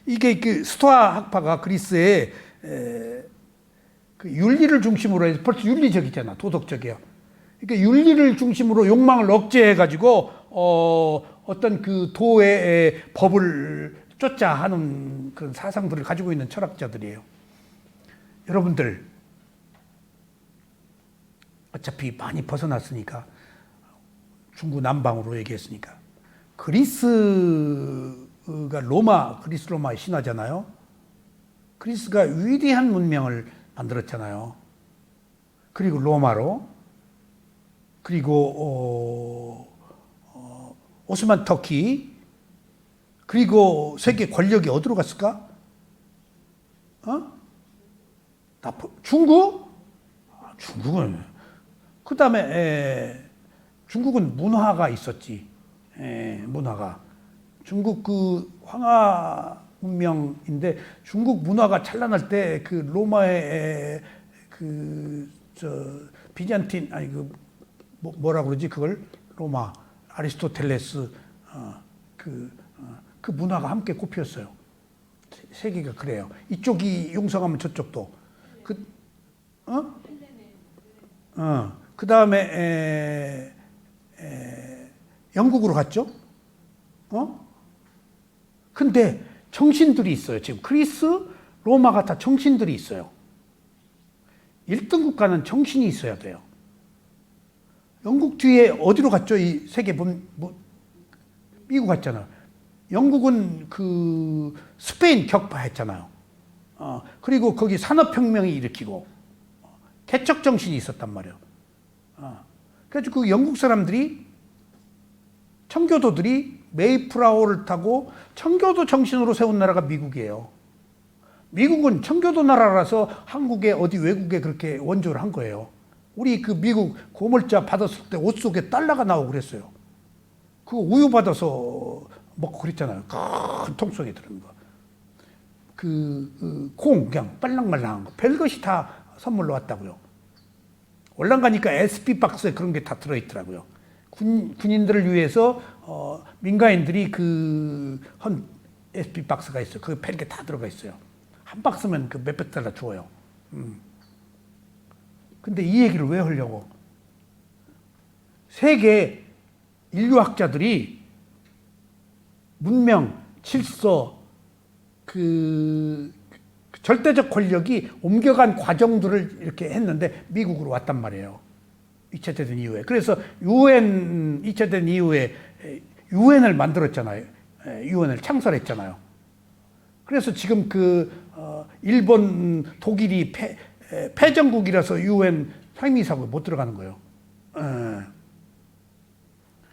이게 그 스토아 학파가 그리스의 그 윤리를 중심으로 해서 벌써 윤리적이잖아. 도덕적이야. 그러니까 윤리를 중심으로 욕망을 억제해 가지고 어떤 그 도의 법을 쫓자 하는 그런 사상들을 가지고 있는 철학자들이에요. 여러분들 어차피 많이 벗어났으니까 중구 남방으로 얘기했으니까 그리스가 그리스 로마의 신화잖아요. 그리스가 위대한 문명을 만들었잖아요. 그리고 로마로 그리고 오스만 터키 그리고 세계 권력이 어디로 갔을까? 중국? 중국은 그 다음에 중국은 문화가 있었지. 문화가 중국 그 황하 문명인데 중국 문화가 찬란할 때 그 로마의 비잔틴 뭐라 그러지 그걸 로마 아리스토텔레스 그 문화가 함께 꽃피었어요. 세계가 그래요. 이쪽이 용성하면 저쪽도 그 다음에 영국으로 갔죠. 근데 정신들이 있어요. 지금 그리스, 로마가 다 정신들이 있어요. 1등 국가는 정신이 있어야 돼요. 영국 뒤에 어디로 갔죠? 이 세계 미국 갔잖아요. 영국은 그 스페인 격파했잖아요. 그리고 거기 산업혁명이 일으키고 개척 정신이 있었단 말이에요. 그래서 그 영국 사람들이 청교도들이 메이플라워를 타고 청교도 정신으로 세운 나라가 미국이에요. 미국은 청교도 나라라서 한국에 어디 외국에 그렇게 원조를 한 거예요. 우리 그 미국 고물자 받았을 때 옷 속에 달러가 나오고 그랬어요. 그거 우유 받아서 먹고 그랬잖아요. 큰 통 속에 들은 거. 콩 그냥 빨랑말랑한 거 별것이 다 선물로 왔다고요. 월남 가니까 SP 박스에 그런 게 다 들어있더라고요. 군인들을 위해서 민간인들이 헌 SP 박스가 있어요. 그게 펠게 다 들어가 있어요. 한 박스면 그 몇백 달러 주어요. 근데 이 얘기를 왜 하려고? 세계 인류학자들이 문명, 질서, 절대적 권력이 옮겨간 과정들을 이렇게 했는데 미국으로 왔단 말이에요. 2차 대전 이후에. 그래서 2차 대전 이후에 유엔을 만들었잖아요. 유엔을 창설했잖아요. 그래서 지금 일본, 독일이 패전국이라서 유엔 상임이사국에 못 들어가는 거예요.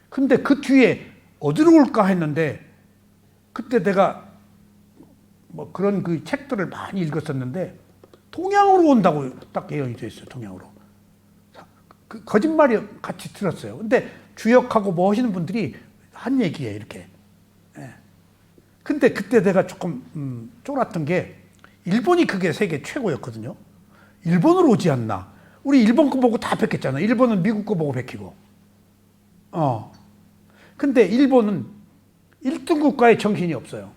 근데 그 뒤에 어디로 올까 했는데 그때 내가 그런 그 책들을 많이 읽었었는데 동양으로 온다고 딱 예언이 돼 있어요. 동양으로. 거짓말이 같이 들었어요. 근데 주역하고 뭐 하시는 분들이 한 얘기예요. 이렇게. 근데 그때 내가 조금 쫄았던 게 일본이 그게 세계 최고였거든요. 일본으로 오지 않나. 우리 일본 거 보고 다 뺏겼잖아. 일본은 미국 거 보고 뺏기고. 근데 일본은 1등 국가의 정신이 없어요.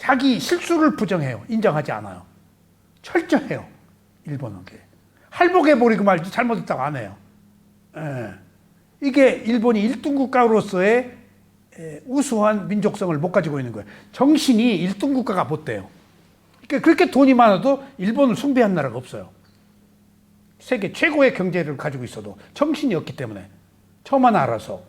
자기 실수를 부정해요. 인정하지 않아요. 철저해요. 일본은 게. 할복해버리고 말지 잘못했다고 안 해요. 예. 이게 일본이 1등 국가로서의 우수한 민족성을 못 가지고 있는 거예요. 정신이 1등 국가가 못 돼요. 그러니까 그렇게 돈이 많아도 일본을 숭배한 나라가 없어요. 세계 최고의 경제를 가지고 있어도 정신이 없기 때문에 저만 알아서.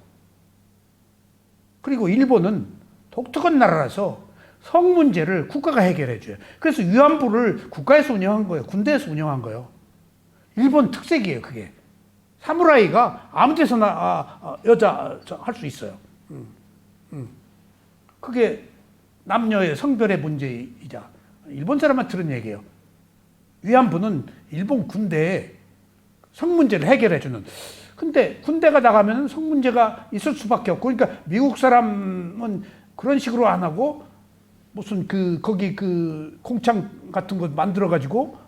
그리고 일본은 독특한 나라라서 성 문제를 국가가 해결해줘요. 그래서 위안부를 국가에서 운영한 거예요. 군대에서 운영한 거예요. 일본 특색이에요, 그게. 사무라이가 아무 데서나 여자 할 수 있어요. 그게 남녀의 성별의 문제이자 일본 사람만 들은 얘기예요. 위안부는 일본 군대에 성 문제를 해결해주는. 근데 군대가 나가면 성 문제가 있을 수밖에 없고, 그러니까 미국 사람은 그런 식으로 안 하고 무슨 거기 공창 같은 거 만들어가지고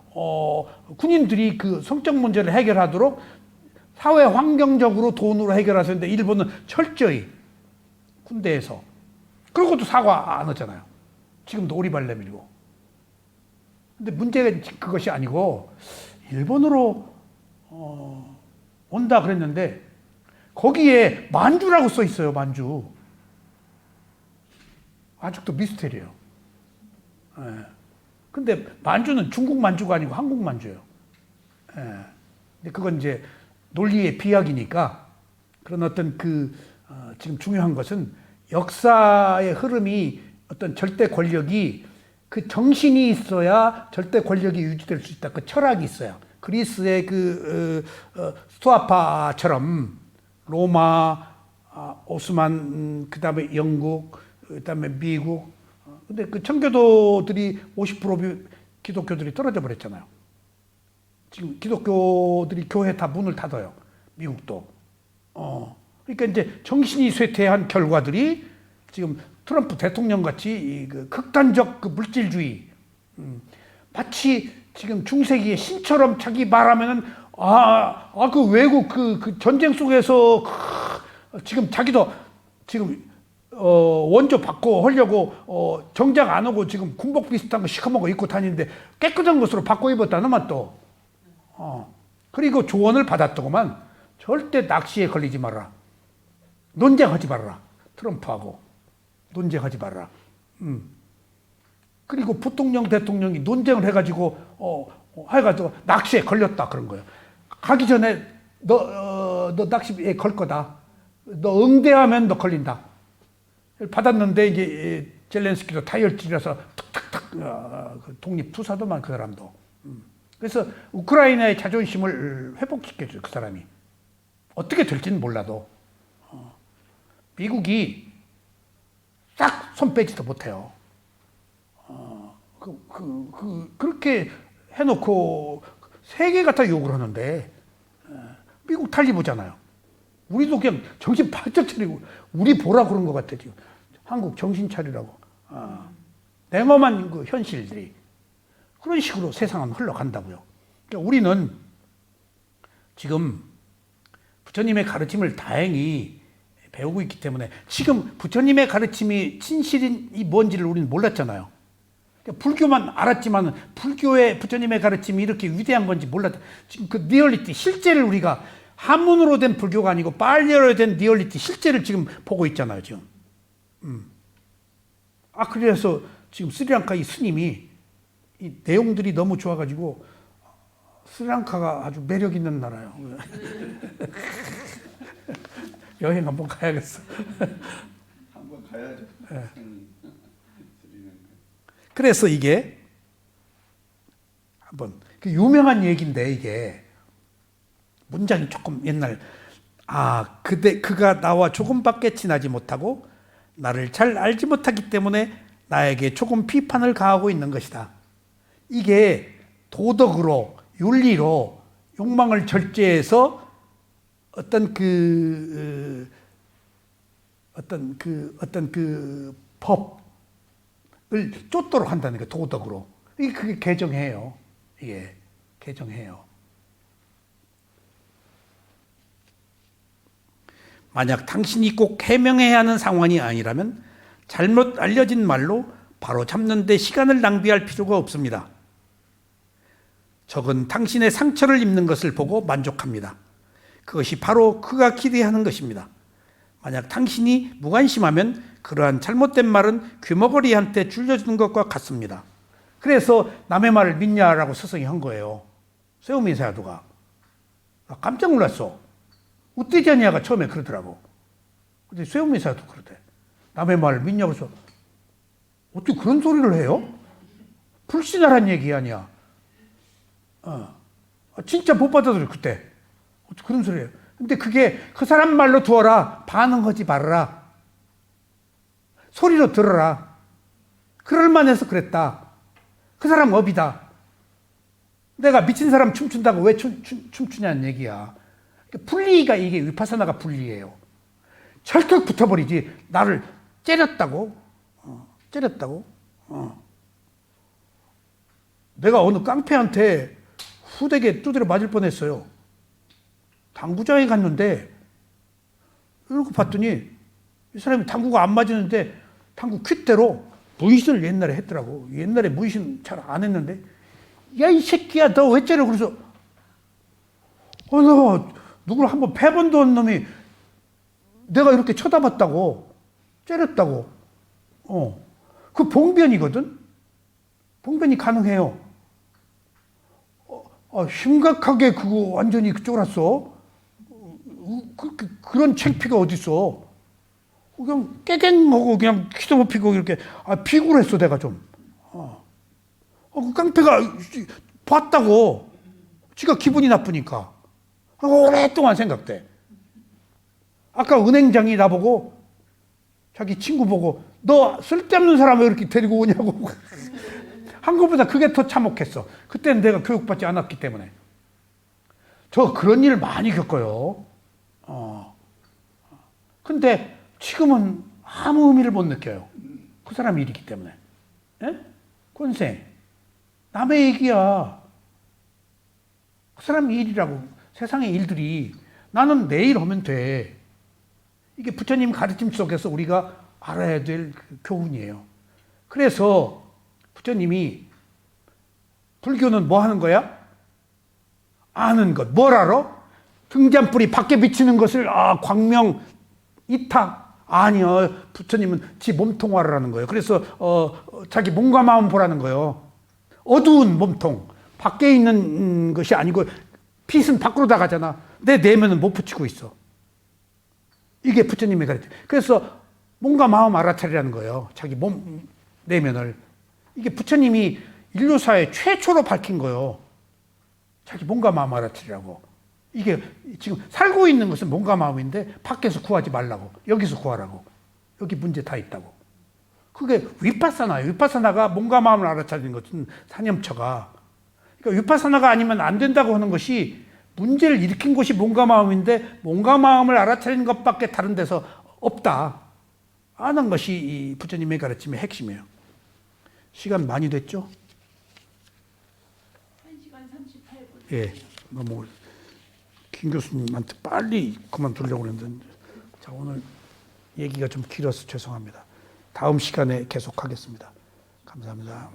군인들이 그 성적 문제를 해결하도록 사회 환경적으로 돈으로 해결하셨는데 일본은 철저히 군대에서. 그러고도 사과 안 하잖아요. 지금도 오리발 내밀고. 근데 문제가 그것이 아니고 일본으로 온다 그랬는데 거기에 만주라고 써 있어요. 만주. 아직도 미스테리예요. 예. 근데 만주는 중국 만주가 아니고 한국 만주예요. 예. 근데 그건 이제 논리의 비약이니까. 그런 어떤 지금 중요한 것은 역사의 흐름이 어떤 절대 권력이 그 정신이 있어야 절대 권력이 유지될 수 있다. 그 철학이 있어요. 그리스의 스투아파처럼 로마, 오스만, 그 다음에 영국, 그 다음에 미국. 근데 그 청교도들이 50% 기독교들이 떨어져 버렸잖아요. 지금 기독교들이 교회 다 문을 닫아요. 미국도. 그러니까 이제 정신이 쇠퇴한 결과들이 지금 트럼프 대통령 같이 그 극단적 그 물질주의, 마치 지금 중세기의 신처럼 자기 말하면은 그 외국 그 전쟁 속에서 지금 자기도 지금 원조 바꿔 하려고 정장 안 하고 지금 군복 비슷한 거 시커먼 거 입고 다니는데 깨끗한 것으로 바꿔 입었다는만 또. 그리고 조언을 받았더구만. 절대 낚시에 걸리지 마라. 논쟁하지 말아라. 트럼프하고 논쟁하지 말아라. 그리고 부통령 대통령이 논쟁을 해가지고 해가지고 낚시에 걸렸다 그런 거예요. 가기 전에 너 낚시에 걸 거다. 너 응대하면 너 걸린다. 받았는데 이제 젤렌스키도 다이어트라서 탁탁탁 독립 투사도만 그 사람도. 그래서 우크라이나의 자존심을 회복시켜줘요. 그 사람이. 어떻게 될지는 몰라도. 미국이 싹 손 빼지도 못해요. 그렇게 해놓고 세계가 다 욕을 하는데 미국 탈리보잖아요. 우리도 그냥 정신 바짝 차리고 우리 보라 그런 것 같아 지금. 한국 정신 차리라고. 냉엄한 그 현실들이 그런 식으로 세상은 흘러간다고요. 그러니까 우리는 지금 부처님의 가르침을 다행히 배우고 있기 때문에 지금 부처님의 가르침이 진실이 뭔지를 우리는 몰랐잖아요. 그러니까 불교만 알았지만 불교의 부처님의 가르침이 이렇게 위대한 건지 몰랐다. 지금 그 리얼리티, 실제를 우리가 한문으로 된 불교가 아니고 빨리어로 된 리얼리티, 실제를 지금 보고 있잖아요, 지금. 그래서 지금 스리랑카 이 스님이 이 내용들이 너무 좋아가지고 스리랑카가 아주 매력 있는 나라예요. 여행 한번 가야겠어. 한번 가야죠. 네. 그래서 이게 한번 그 유명한 얘기인데 이게 문장이 조금 옛날 그가 나와 조금밖에 친하지 못하고 나를 잘 알지 못하기 때문에 나에게 조금 비판을 가하고 있는 것이다. 이게 도덕으로 윤리로 욕망을 절제해서 어떤 법을 쫓도록 한다는 게 도덕으로. 그게 개정해요. 이게 개정해요. 만약 당신이 꼭 해명해야 하는 상황이 아니라면 잘못 알려진 말로 바로 잡는 데 시간을 낭비할 필요가 없습니다. 적은 당신의 상처를 입는 것을 보고 만족합니다. 그것이 바로 그가 기대하는 것입니다. 만약 당신이 무관심하면 그러한 잘못된 말은 귀머거리한테 줄여주는 것과 같습니다. 그래서 남의 말을 믿냐라고 스승이 한 거예요. 세우민 사도가. 깜짝 놀랐어. 우떼자니아가 처음에 그러더라고. 근데 세우민 사도 그러대. 남의 말을 믿냐고 해서 어떻게 그런 소리를 해요? 불신하란 얘기 아니야. 진짜 못 받아들여 그때. 어떻게 그런 소리예요? 근데 그게 그 사람 말로 두어라. 반응하지 말아라. 소리로 들어라. 그럴만해서 그랬다. 그 사람 업이다. 내가 미친 사람 춤춘다고 왜 춤추냐는 얘기야. 분리가 이게 위파사나가 분리예요. 철컥 붙어버리지. 나를 째렸다고. 째렸다고. 내가 어느 깡패한테 후대게 두드려 맞을 뻔했어요. 당구장에 갔는데 이러고 봤더니 이 사람이 당구가 안 맞았는데 당구 퀴대로 문신을 옛날에 했더라고. 옛날에 문신 잘 안 했는데 야 이 새끼야 너 왜 째려 그래서 너 누구를 한번 패본도 없는 놈이 내가 이렇게 쳐다봤다고 째렸다고. 그 봉변이거든. 봉변이 가능해요. 심각하게 그거 완전히 쫄았어. 그런 창피가 어딨어. 그냥 깨갱하고 그냥 키도 못 피고 이렇게 비굴했어 내가 좀. 그 깡패가 봤다고. 지가 기분이 나쁘니까. 오랫동안 생각돼. 아까 은행장이 나보고 자기 친구 보고 너 쓸데없는 사람을 이렇게 데리고 오냐고 한 것보다 그게 더 참혹했어. 그때는 내가 교육받지 않았기 때문에. 저 그런 일을 많이 겪어요. 근데 지금은 아무 의미를 못 느껴요. 그 사람 일이기 때문에. 예? 권생. 남의 얘기야. 그 사람 일이라고. 세상의 일들이. 나는 내 일 하면 돼. 이게 부처님 가르침 속에서 우리가 알아야 될 교훈이에요. 그래서 부처님이 불교는 뭐 하는 거야? 아는 것. 뭘 알아? 등잔불이 밖에 비치는 것을 광명 이탁. 아니요. 부처님은 지 몸통화라는 거예요. 그래서 자기 몸과 마음 보라는 거예요. 어두운 몸통. 밖에 있는 것이 아니고 빛은 밖으로 나가잖아. 내 내면은 못 붙이고 있어. 이게 부처님의 가르침. 그래서 몸과 마음 알아차리라는 거예요. 자기 몸 내면을. 이게 부처님이 인류사에 최초로 밝힌 거예요. 자기 몸과 마음 알아차리라고. 이게 지금 살고 있는 것은 몸과 마음인데 밖에서 구하지 말라고. 여기서 구하라고. 여기 문제 다 있다고. 그게 위파사나예요. 위파사나가 몸과 마음을 알아차리는 것은 사념처가. 그러니까 위파사나가 아니면 안 된다고 하는 것이 문제를 일으킨 것이 몸과 마음인데 몸과 마음을 알아차리는 것밖에 다른 데서 없다. 아는 것이 이 부처님의 가르침의 핵심이에요. 시간 많이 됐죠? 1시간 38분. 예. 너무 김 교수님한테 빨리 그만두려고 했는데 자, 오늘 얘기가 좀 길어서 죄송합니다. 다음 시간에 계속하겠습니다. 감사합니다.